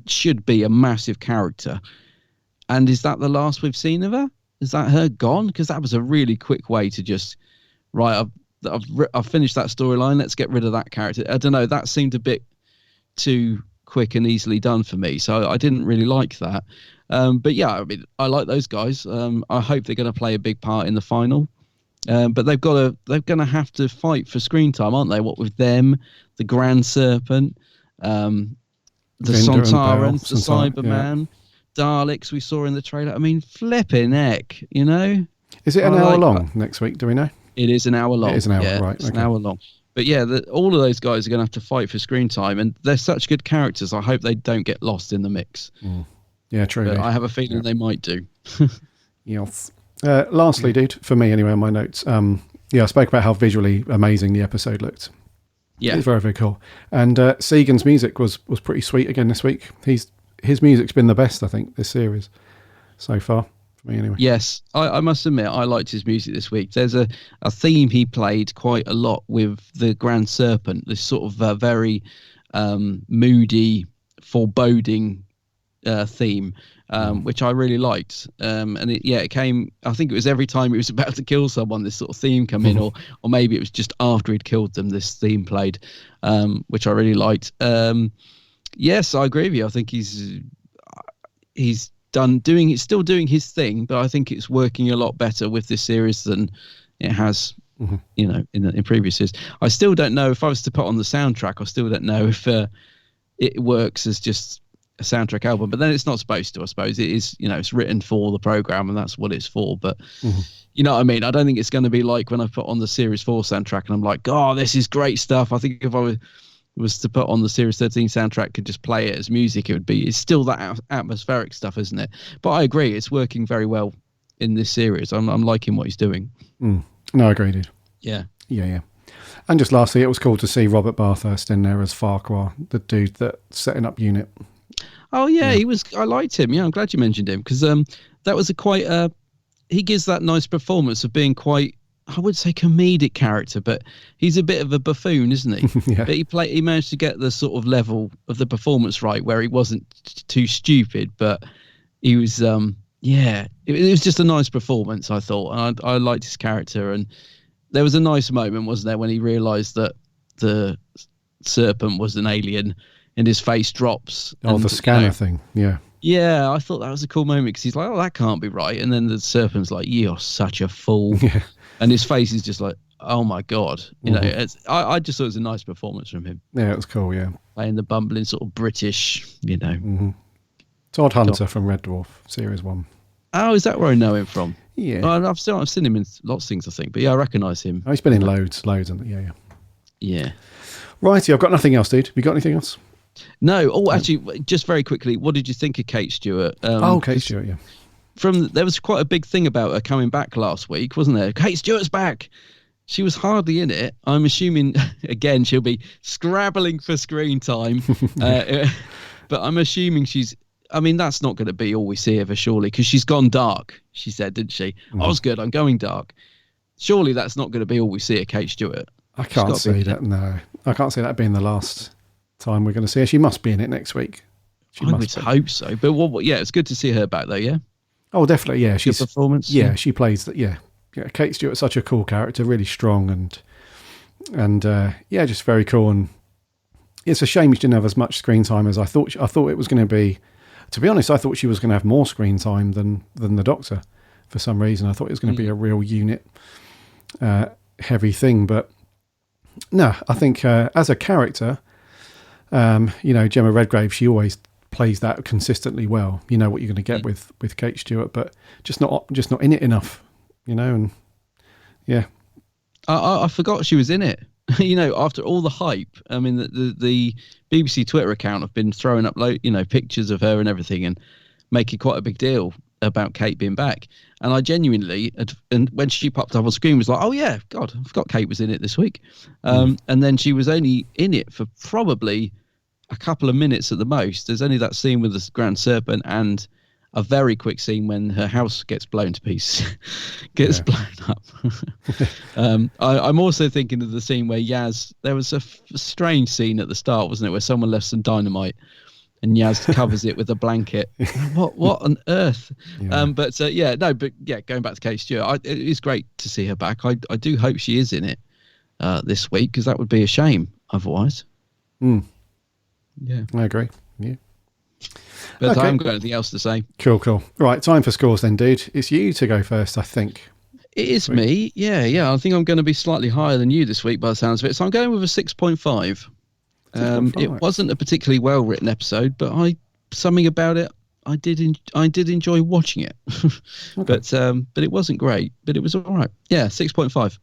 should be a massive character. And is that the last we've seen of her? Is that her gone? Because that was a really quick way to just I've finished that storyline. Let's get rid of that character. I don't know. That seemed a bit too quick and easily done for me, so I didn't really like that. But yeah, I mean, I like those guys. I hope they're going to play a big part in the final. But they're going to have to fight for screen time, aren't they? What with them, the Grand Serpent, the Sontarans, the Cyberman, Daleks we saw in the trailer. I mean, flipping heck, Is it an hour long next week? Do we know? It is an hour long. It is an hour, right? It's an hour long. But yeah, all of those guys are going to have to fight for screen time, and they're such good characters. I hope they don't get lost in the mix. Yeah, true. But I have a feeling they might do. Yes. Lastly, dude, for me anyway, on my notes, I spoke about how visually amazing the episode looked. Yeah, it's very, very cool. And Segan's music was pretty sweet again this week. His music's been the best, I think, this series so far. Me anyway. Yes, I must admit I liked his music this week. There's a theme he played quite a lot with the Grand Serpent, this sort of very moody, foreboding theme, which I really liked. And it came, I think it was every time he was about to kill someone, this sort of theme come in, or maybe it was just after he'd killed them, this theme played, which I really liked. Yes, I agree with you. I think he's still doing his thing, but I think it's working a lot better with this series than it has, in previous series. I still don't know if I was to put on the soundtrack. I still don't know if it works as just a soundtrack album. But then it's not supposed to. I suppose it is. It's written for the program, and that's what it's for. But you know what I mean. I don't think it's going to be like when I put on the Series 4 soundtrack, and I'm like, oh, this is great stuff. I think if I was to put on the Series 13 soundtrack, could just play it as music, it's still that atmospheric stuff, isn't it? But I agree, it's working very well in this series. I'm liking what he's doing. No, I agree, dude. Yeah. And just lastly, it was cool to see Robert Bathurst in there as Farquhar, the dude that's setting up Unit. Oh yeah, he was. I liked him. Yeah, I'm glad you mentioned him, because that was he gives that nice performance of being quite I would say comedic character, but he's a bit of a buffoon, isn't he? Yeah. But he managed to get the sort of level of the performance right, where he wasn't too stupid, but he was, it was just a nice performance, I thought. And I liked his character. And there was a nice moment, wasn't there, when he realised that the serpent was an alien and his face drops. Oh, and, the scanner thing. Yeah. Yeah, I thought that was a cool moment because he's like, oh, that can't be right. And then the serpent's like, you're such a fool. Yeah. And his face is just like, oh, my God. You know, I just thought it was a nice performance from him. Yeah, it was cool, yeah. Playing the bumbling sort of British, you know. Todd Hunter from Red Dwarf, Series 1. Oh, is that where I know him from? Yeah. Well, I've seen him in lots of things, I think. But yeah, I recognise him. Oh, he's been in loads. And Yeah. Righty, I've got nothing else, dude. Have you got anything else? No. Oh, actually, just very quickly, what did you think of Kate Stewart? Kate Stewart, yeah. There was quite a big thing about her coming back last week, wasn't there? Kate Stewart's back. She was hardly in it. I'm assuming, again, she'll be scrabbling for screen time. But I'm assuming that's not going to be all we see of her, surely, because she's gone dark, she said, didn't she? I was good, I'm going dark. Surely that's not going to be all we see of Kate Stewart. I can't see that, no. I can't see that being the last time we're going to see her. She must be in it next week. I would hope so. But it's good to see her back, though, yeah? Oh, definitely, yeah. She's performance. Yeah, she plays that. Yeah. Kate Stewart's such a cool character, really strong and just very cool. And it's a shame she didn't have as much screen time as I thought. I thought it was going to be. To be honest, I thought she was going to have more screen time than the Doctor. For some reason, I thought it was going to be a real unit heavy thing, but no. I think as a character, Gemma Redgrave, she always plays that consistently well. You know what you're going to get with Kate Stewart, but just not in it enough, and yeah. I forgot she was in it. After all the hype, I mean, the BBC Twitter account have been throwing up pictures of her and everything and making quite a big deal about Kate being back. And I genuinely, and when she popped up on screen, was like, oh yeah, God, I forgot Kate was in it this week. And then she was only in it for probably a couple of minutes at the most. There's only that scene with the Grand Serpent and a very quick scene when her house gets blown to pieces, blown up. I'm also thinking of the scene where Yaz, there was a strange scene at the start, wasn't it, where someone left some dynamite and Yaz covers it with a blanket. What on earth? Yeah. Going back to Kate Stewart, it is great to see her back. I do hope she is in it this week, because that would be a shame otherwise. Yeah, I agree. Yeah. But I haven't got anything else to say. Cool. Right, time for scores then, dude. It's you to go first, I think. It is me. Yeah. I think I'm going to be slightly higher than you this week by the sounds of it. So I'm going with a 6.5. It wasn't a particularly well-written episode, but something about it, I did enjoy watching it. Okay. But it wasn't great, but it was all right. Yeah, 6.5.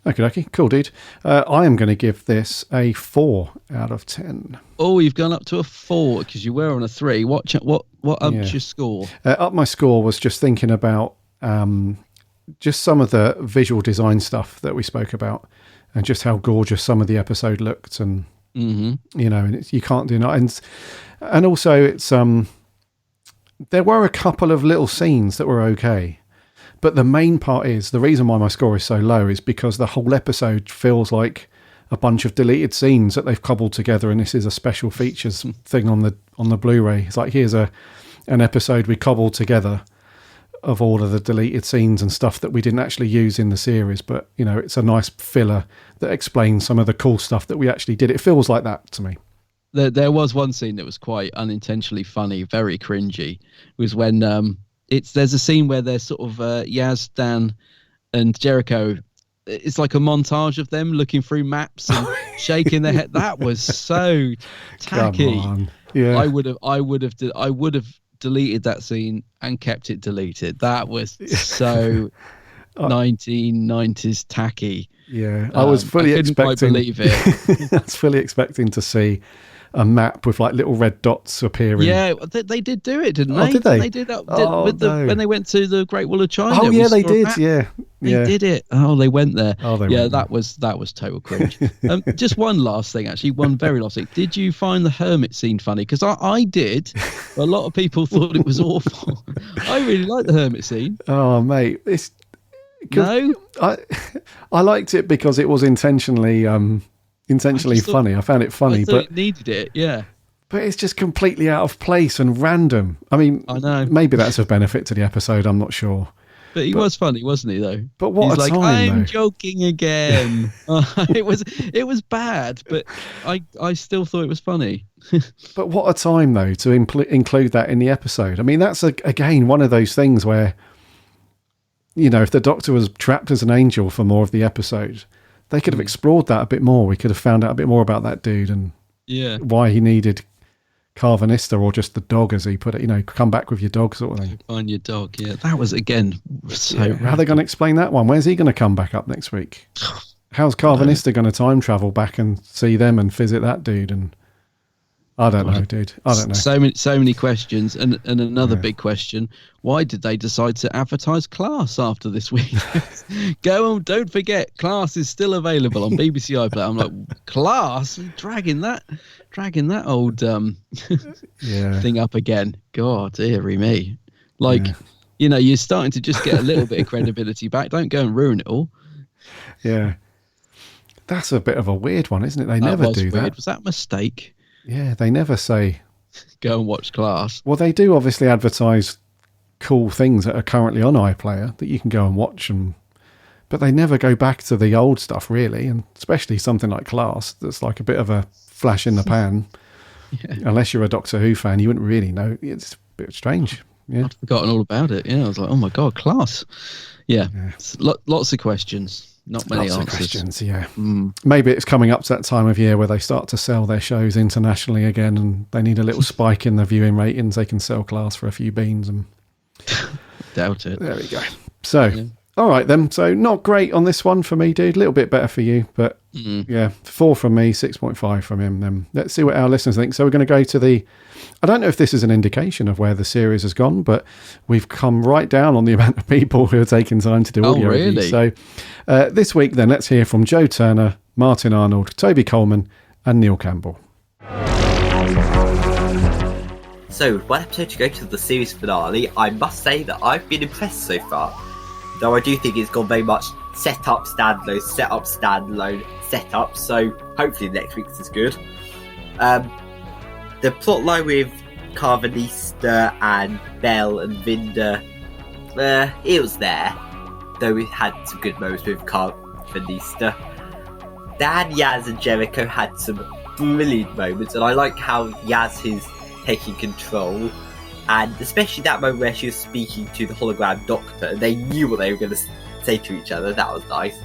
Okay, cool, dude. I am going to give this a 4 out of 10. Oh, you've gone up to a 4 because you were on a 3. What upped your score? Up my score was just thinking about just some of the visual design stuff that we spoke about, and just how gorgeous some of the episode looked, and and you can't deny. And also, it's there were a couple of little scenes that were okay. But the main part is, the reason why my score is so low is because the whole episode feels like a bunch of deleted scenes that they've cobbled together, and this is a special features thing on the Blu-ray. It's like, here's an episode we cobbled together of all of the deleted scenes and stuff that we didn't actually use in the series, but it's a nice filler that explains some of the cool stuff that we actually did. It feels like that to me. There was one scene that was quite unintentionally funny, very cringy. It was when there's a scene where there's sort of Yaz, Dan, and Jericho. It's like a montage of them looking through maps and shaking their head. That was so tacky. Come on. Yeah. I would have deleted that scene and kept it deleted. That was so 1990s tacky. Yeah, I was fully expecting. Quite believe it. I was fully expecting to see a map with like little red dots appearing. Yeah, they did do it, didn't they? Oh, did they? They did that when they went to the Great Wall of China. Oh yeah, they did. Yeah, they did it. Oh, they went there. Oh, they went there. That was total cringe. Just one last thing, actually, one very last thing. Did you find the hermit scene funny? Because I did. A lot of people thought it was awful. I really liked the hermit scene. Oh mate, No, I liked it because it was intentionally funny. I found it funny, but it needed it. Yeah. But it's just completely out of place and random. I mean, I know. Maybe that's a benefit to the episode. I'm not sure. But he was funny, wasn't he? Though. But what He's a like, time! I'm though. joking again. It was bad, but I still thought it was funny. But what a time though to include that in the episode. I mean, that's again one of those things where, you know, if the Doctor was trapped as an angel for more of the episode, they could have explored that a bit more. We could have found out a bit more about that dude and why he needed Carvanista, or just the dog, as he put it, you know, come back with your dog sort of thing. Find your dog, yeah. That was, again, so... Yeah, how are they going to explain that one? Where's he going to come back up next week? How's Carvanista going to time travel back and see them and visit that dude? And I don't know, dude. I don't know. So many questions. And another big question, why did they decide to advertise Class after this week? Go on, don't forget, Class is still available on BBC iPlayer. I'm like, Class? Dragging that old thing up again. God, dearie me. Like, you know, you're starting to just get a little bit of credibility back. Don't go and ruin it all. Yeah. That's a bit of a weird one, isn't it? They never do that. Was that a mistake? Yeah, they never say... Go and watch Class. Well, they do obviously advertise cool things that are currently on iPlayer that you can go and watch, but they never go back to the old stuff, really, and especially something like Class that's like a bit of a flash in the pan. Unless you're a Doctor Who fan, you wouldn't really know. It's a bit strange. Yeah, I'd forgotten all about it. Yeah, I was like, oh my God, Class. Yeah. Lots of questions. Not many answers. Of questions, yeah. Maybe it's coming up to that time of year where they start to sell their shows internationally again, and they need a little spike in the viewing ratings. They can sell Class for a few beans. And doubt it. There we go. So, all right then. So not great on this one for me, dude. A little bit better for you, but 4 from me, 6.5 from him. Then let's see what our listeners think. So we're going to go to the... I don't know if this is an indication of where the series has gone, but we've come right down on the amount of people who are taking time to do audio reviews. So this week, then, let's hear from Joe Turner, Martin Arnold, Toby Coleman, and Neil Campbell. So, one episode to go to the series finale. I must say that I've been impressed so far, though I do think it's gone very much set up, standalone, set up, standalone, set up. So, hopefully next week's is good. The plotline with Carvanista and Bell and Vinda, it was there, though we had some good moments with Carvanista. Dan, Yaz and Jericho had some brilliant moments, and I like how Yaz is taking control, and especially that moment where she was speaking to the hologram doctor and they knew what they were going to say to each other. That was nice.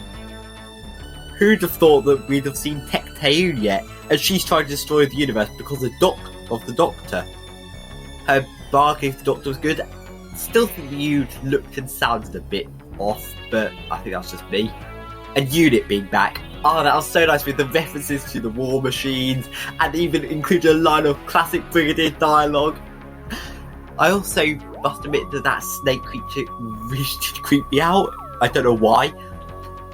Who'd have thought that we'd have seen Tecteun yet, and she's trying to destroy the universe because of the Doctor. Her bargaining with the Doctor was good. Still think the Unit looked and sounded a bit off, but I think that's just me. And Unit being back. Oh, that was so nice with the references to the war machines, and even included a line of classic Brigadier dialogue. I also must admit that snake creature really did creep me out. I don't know why.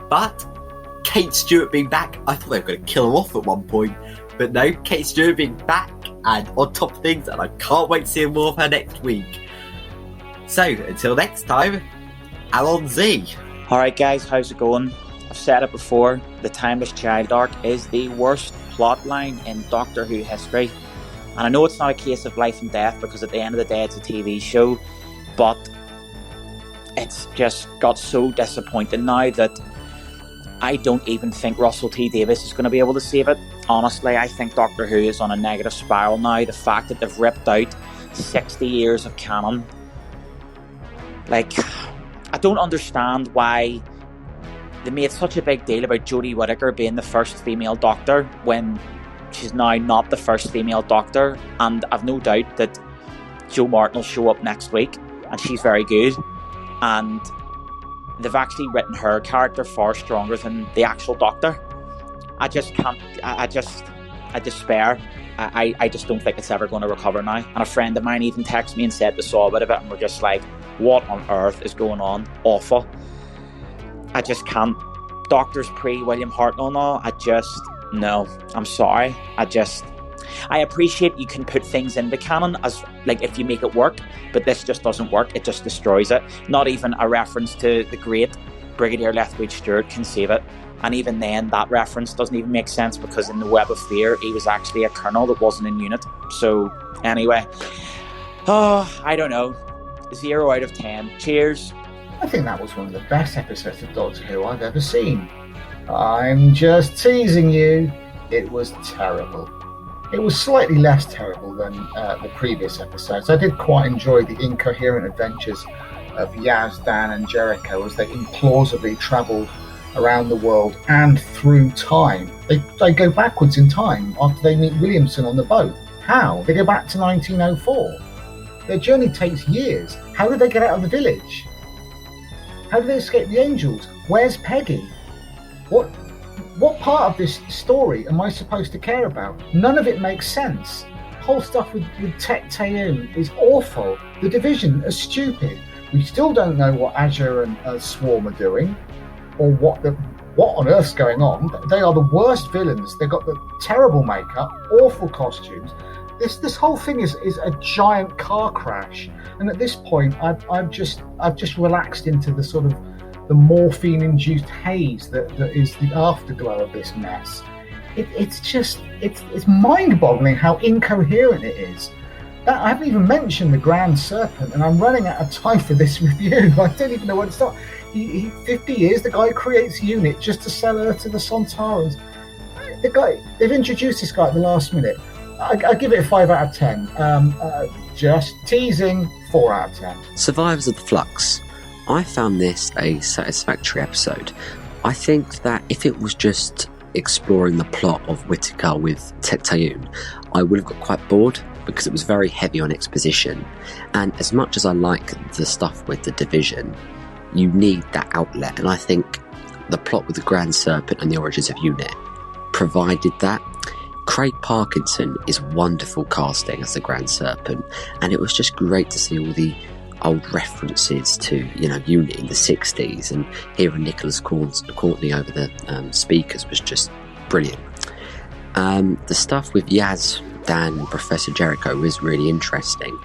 But Kate Stewart being back, I thought they were going to kill her off at one point. But no, Kate Stewart being back and on top of things, and I can't wait to see more of her next week. So, until next time, Allons-y. Alright guys, how's it going? I've said it before, the Timeless Child arc is the worst plotline in Doctor Who history. And I know it's not a case of life and death, because at the end of the day it's a TV show, but it's just got so disappointing now that I don't even think Russell T Davies is going to be able to save it. Honestly, I think Doctor Who is on a negative spiral now. The fact that they've ripped out 60 years of canon. Like, I don't understand why they made such a big deal about Jodie Whittaker being the first female Doctor when she's now not the first female Doctor. And I've no doubt that Jo Martin will show up next week, and she's very good. And they've actually written her character far stronger than the actual Doctor. I just can't, I despair. I just don't think it's ever going to recover now. And a friend of mine even texted me and said they saw a bit of it, and we're just like, what on earth is going on? Awful. I just can't. Doctors pre-William Hartnell and all, no, I'm sorry. I appreciate you can put things into canon as, like, if you make it work, but this just doesn't work. It just destroys it. Not even a reference to the great Brigadier Lethbridge Stewart can save it. And even then, that reference doesn't even make sense, because in the Web of Fear, he was actually a colonel that wasn't in unit. So, anyway. Oh, I don't know. 0 out of 10. Cheers. I think that was one of the best episodes of Doctor Who I've ever seen. I'm just teasing you. It was terrible. It was slightly less terrible than the previous episodes. I did quite enjoy the incoherent adventures of Yaz, Dan and Jericho as they implausibly travelled around the world and through time. They go backwards in time after they meet Williamson on the boat. How? They go back to 1904. Their journey takes years. How did they get out of the village? How did they escape the angels? Where's Peggy? What part of this story am I supposed to care about? None of it makes sense. The whole stuff with Tek Taeun is awful. The Division are stupid. We still don't know what Azure and Swarm are doing, or what on earth's going on. They are the worst villains. They've got the terrible makeup, awful costumes. This whole thing is a giant car crash, and at this point, I've just relaxed into the sort of the morphine-induced haze that is the afterglow of this mess. It's mind-boggling how incoherent it is. I haven't even mentioned the Grand Serpent, and I'm running out of time for this review. I don't even know where to start. 50 years, the guy creates unit just to sell her to the Sontarans. They've introduced this guy at the last minute. I give it a 5 out of 10. Just teasing, 4 out of 10. Survivors of the Flux. I found this a satisfactory episode. I think that if it was just exploring the plot of Whittaker with Tek Taeun, I would have got quite bored, because it was very heavy on exposition. And as much as I like the stuff with the Division, you need that outlet. And I think the plot with the Grand Serpent and the origins of UNIT provided that. Craig Parkinson is wonderful casting as the Grand Serpent, and it was just great to see all the old references to, UNIT in the 60s, and hearing Nicholas Courtney over the speakers was just brilliant. The stuff with Yaz, Dan, and Professor Jericho was really interesting,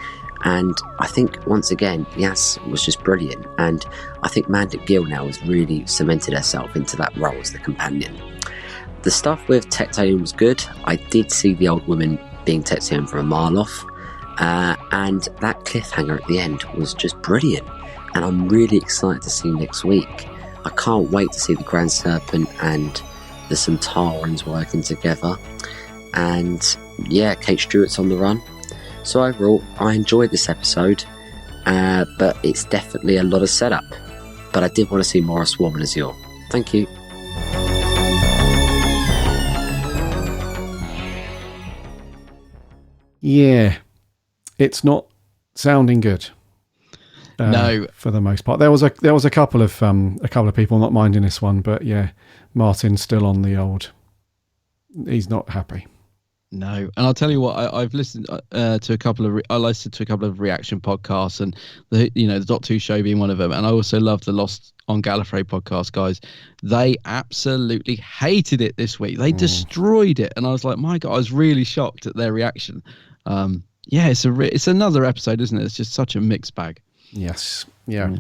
and I think once again Yaz was just brilliant, and I think Mandip Gill now has really cemented herself into that role as the companion. The stuff with Tek Taeun was good. I did see the old woman being Tek Taeun from a mile off, and that cliffhanger at the end was just brilliant, and I'm really excited to see next week. I can't wait to see the Grand Serpent and the Sontarans working together, and yeah, Kate Stewart's on the run. So overall, I enjoyed this episode, but it's definitely a lot of setup. But I did want to see more of Swarm and Azure. Thank you. Yeah, it's not sounding good. No, for the most part, there was a couple of people not minding this one, but yeah, Martin's still on the old. He's not happy. No, and I'll tell you what, I've listened to a couple of reaction podcasts, and the Doctor Who show being one of them, and I also love the Lost on Gallifrey podcast guys. They absolutely hated it this week. They destroyed it, and I was like, my God, I was really shocked at their reaction. Yeah, it's another episode, isn't it? It's just such a mixed bag. Yes, yeah.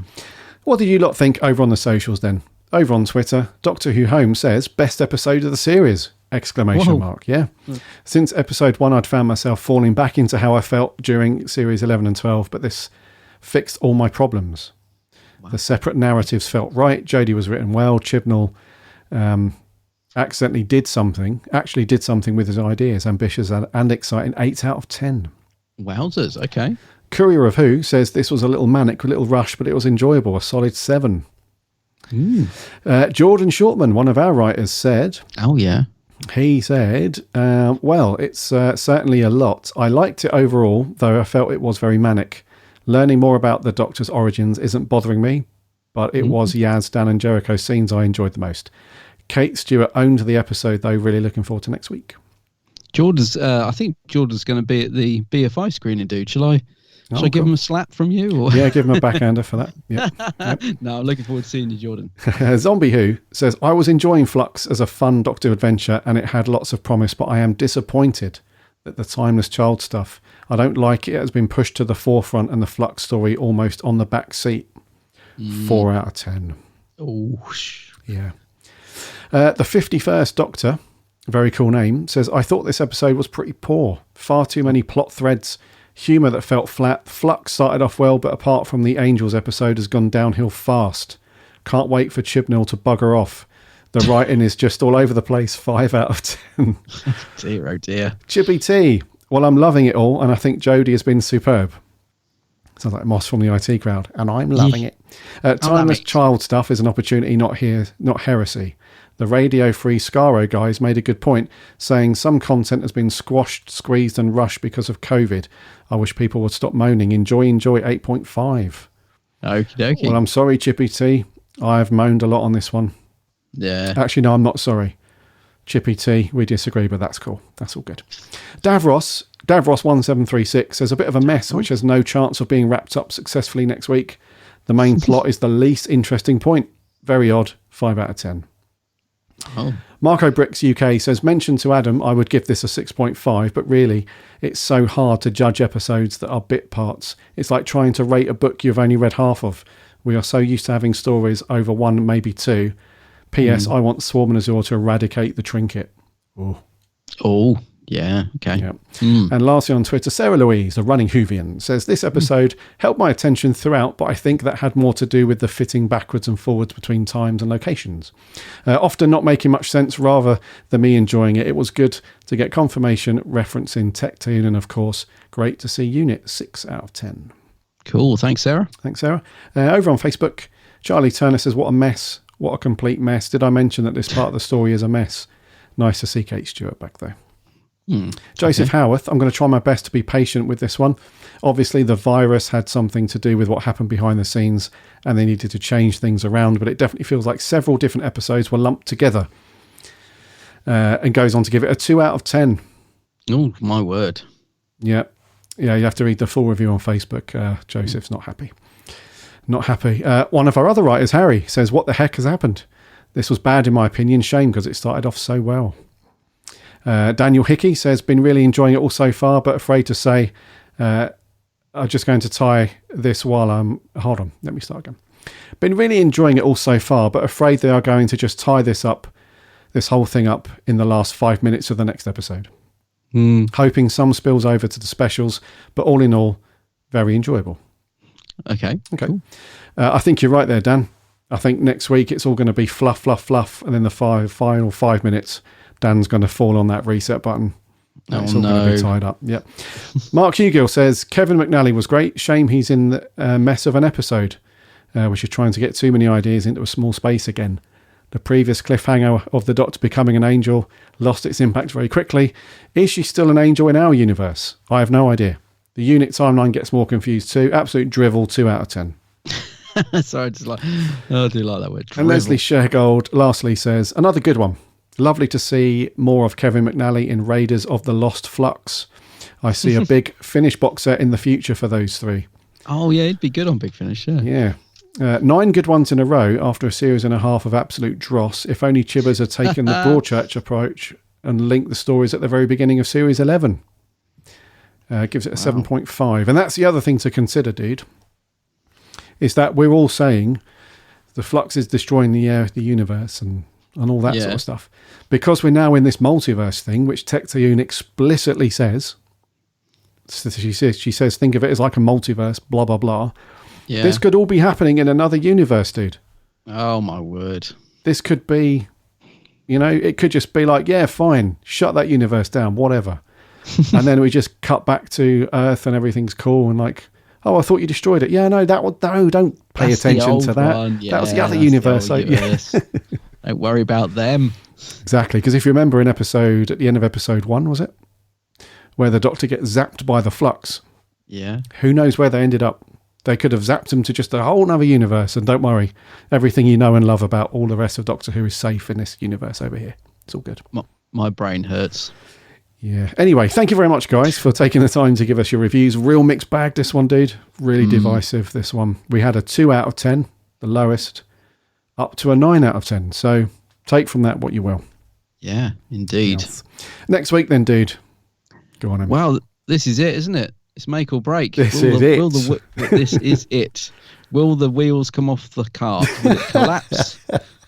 What do you lot think over on the socials then? Over on Twitter, Doctor Who Home says, best episode of the series! ! Yeah. Since episode 1, I'd found myself falling back into how I felt during series 11 and 12, but this fixed all my problems. Wow. The separate narratives felt right. Jodie was written well. Chibnall actually did something with his ideas, ambitious and exciting. 8 out of 10. Wowzers, okay. Courier of Who says this was a little manic, a little rush, but it was enjoyable. A solid 7. Jordan Shortman, one of our writers, said... Oh, yeah. He said, well, it's certainly a lot. I liked it overall, though I felt it was very manic. Learning more about the Doctor's origins isn't bothering me, but it was Yaz, Dan and Jericho scenes I enjoyed the most. Kate Stewart owned the episode, though. Really looking forward to next week. I think Jordan's going to be at the BFI screening, dude. Shall I give him a slap from you? Or? Yeah, give him a backhander for that. Yep. No, I'm looking forward to seeing you, Jordan. Zombie Who says, I was enjoying Flux as a fun Doctor Who adventure, and it had lots of promise, but I am disappointed that the Timeless Child stuff, I don't like it. It has been pushed to the forefront and the Flux story almost on the back seat. 4 out of 10. Oh, yeah. The 51st Doctor, very cool name, says, I thought this episode was pretty poor. Far too many plot threads, humour that felt flat. Flux started off well, but apart from the Angels episode, has gone downhill fast. Can't wait for Chibnall to bugger off. The writing is just all over the place. 5 out of 10. Dear, oh dear. Chippy T. Well, I'm loving it all, and I think Jodie has been superb. Sounds like Moss from the IT crowd, and I'm loving it. Timeless child stuff is an opportunity, not heresy. The Radio-Free Scaro guys made a good point, saying some content has been squashed, squeezed, and rushed because of COVID. I wish people would stop moaning. Enjoy 8.5. Okie dokie. Well, I'm sorry, Chippy T. I've moaned a lot on this one. Yeah. Actually, no, I'm not sorry. Chippy T, we disagree, but that's cool. That's all good. Davros 1736 says a bit of a mess, which has no chance of being wrapped up successfully next week. The main plot is the least interesting point. Very odd. 5 out of 10. Oh. Marco Bricks UK says, mentioned to Adam, I would give this a 6.5, but really, it's so hard to judge episodes that are bit parts. It's like trying to rate a book you've only read half of. We are so used to having stories over 1, maybe 2. P.S. I want Swarm and Azure to eradicate the trinket. Oh, yeah, okay. Yeah. And lastly on Twitter, Sarah Louise, a running Whovian, says, this episode held my attention throughout, but I think that had more to do with the fitting backwards and forwards between times and locations. Often not making much sense, rather than me enjoying it. It was good to get confirmation referencing Tectune, and of course, great to see Unit. 6 out of 10. Cool, thanks, Sarah. Thanks, Sarah. Over on Facebook, Charlie Turner says, what a mess. What a complete mess. Did I mention that this part of the story is a mess? Nice to see Kate Stewart back there. Joseph Howarth, I'm going to try my best to be patient with this one. Obviously, the virus had something to do with what happened behind the scenes, and they needed to change things around, but it definitely feels like several different episodes were lumped together. And goes on to give it a 2 out of 10. Oh, my word. Yeah, you have to read the full review on Facebook. Joseph's not happy. Not happy. One of our other writers, Harry, says, what the heck has happened? This was bad in my opinion. Shame because it started off so well. Daniel Hickey says, been really enjoying it all so far, but afraid to say. I'm just going to tie this while I'm... Hold on, let me start again. Been really enjoying it all so far, but afraid they are going to just tie this whole thing up in the last 5 minutes of the next episode. Hoping some spills over to the specials, but all in all, very enjoyable. Okay. Cool. I think you're right there, Dan. I think next week it's all going to be fluff, and then the final 5 minutes, Dan's going to fall on that reset button. It's all going to be tied up. Yep. Mark Hugill says, Kevin McNally was great. Shame he's in the mess of an episode, which is trying to get too many ideas into a small space again. The previous cliffhanger of the Doctor becoming an angel lost its impact very quickly. Is she still an angel in our universe? I have no idea. The unit timeline gets more confused too. Absolute drivel, 2 out of 10. Sorry, I do like that word. Drivel. And Leslie Shergold lastly says, another good one. Lovely to see more of Kevin McNally in Raiders of the Lost Flux. I see a big Finish box set in the future for those 3. Oh, yeah, it'd be good on Big Finish, yeah. 9 good ones in a row after a series and a half of absolute dross. If only Chibbers had taken the Broadchurch approach and linked the stories at the very beginning of Series 11. Gives it a 7.5. And that's the other thing to consider, dude, is that we're all saying the Flux is destroying the universe and all that sort of stuff. Because we're now in this multiverse thing, which Tectune explicitly says, she says, think of it as like a multiverse, blah, blah, blah. Yeah. This could all be happening in another universe, dude. Oh, my word. This could be, it could just be like, yeah, fine, shut that universe down, whatever. And then we just cut back to Earth and everything's cool and like, oh, I thought you destroyed it. Yeah, no, don't pay attention to that. Yeah, that was the other universe. Don't worry about them. Exactly, because if you remember at the end of episode 1, was it? Where the Doctor gets zapped by the Flux. Yeah. Who knows where they ended up? They could have zapped him to just a whole other universe. And don't worry, everything you know and love about all the rest of Doctor Who is safe in this universe over here. It's all good. My brain hurts. Yeah. Anyway, thank you very much, guys, for taking the time to give us your reviews. Real mixed bag, this one, dude. Really divisive, this one. We had a 2 out of 10, the lowest, up to a 9 out of 10. So take from that what you will. Yeah, indeed. Next week then, dude. Go on, Em. Well, this is it, isn't it? It's make or break. This is it. This is it. Will the wheels come off the cart? Will it collapse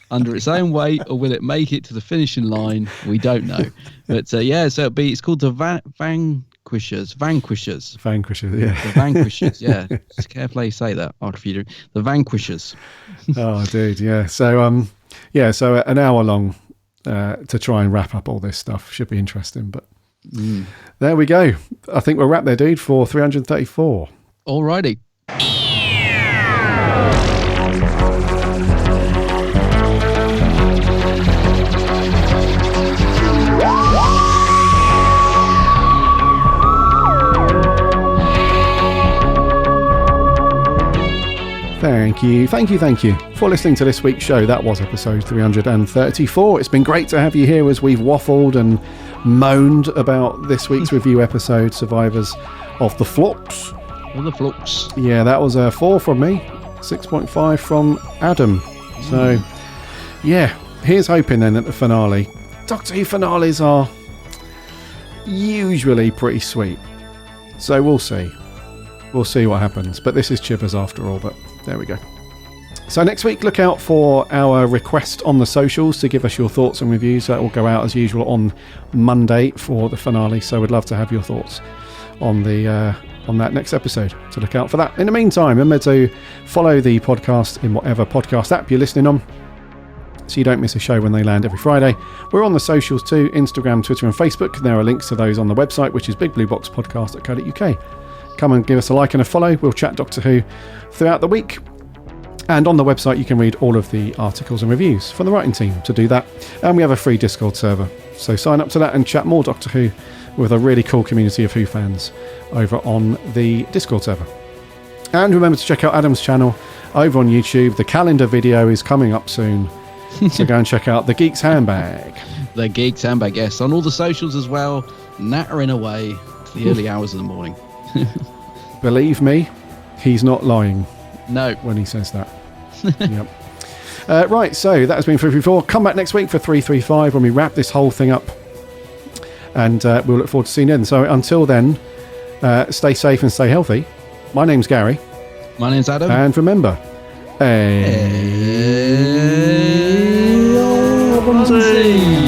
under its own weight, or will it make it to the finishing line? We don't know. But so it's called the Vanquishers. Vanquishers, yeah. The Vanquishers, yeah. Just carefully say that after you do. The Vanquishers. Oh, dude, yeah. So, so an hour long to try and wrap up all this stuff. Should be interesting, but there we go. I think we'll wrap there, dude, for 334. Alrighty. Thank you for listening to this week's show. That was episode 334. It's been great to have you here as we've waffled and moaned about this week's review episode, Survivors of the Flux. Yeah, that was a 4 from me, 6.5 from Adam. So, yeah, here's hoping then at the finale. Doctor Who finales are usually pretty sweet. So we'll see. We'll see what happens. But this is Chibbers after all, but there we go. So next week, look out for our request on the socials to give us your thoughts and reviews. That will go out as usual on Monday for the finale. So we'd love to have your thoughts on that next episode. So look out for that. In the meantime, remember to follow the podcast in whatever podcast app you're listening on, so you don't miss a show when they land every Friday. We're on the socials too, Instagram, Twitter and Facebook. There are links to those on the website, which is bigblueboxpodcast.co.uk. Come and give us a like and a follow. We'll chat Doctor Who throughout the week. And on the website, you can read all of the articles and reviews from the writing team to do that. And we have a free Discord server. So sign up to that and chat more Doctor Who with a really cool community of Who fans over on the Discord server. And remember to check out Adam's channel over on YouTube. The calendar video is coming up soon. So go and check out The Geek's Handbag. The Geek's Handbag, yes. On all the socials as well, nattering away to the early hours of the morning. Believe me, he's not lying. No. When he says that. Yep. Right, so that has been 334. Come back next week for 335 when we wrap this whole thing up. And we'll look forward to seeing you then. So until then, stay safe and stay healthy. My name's Gary. My name's Adam. And remember, Allons-y.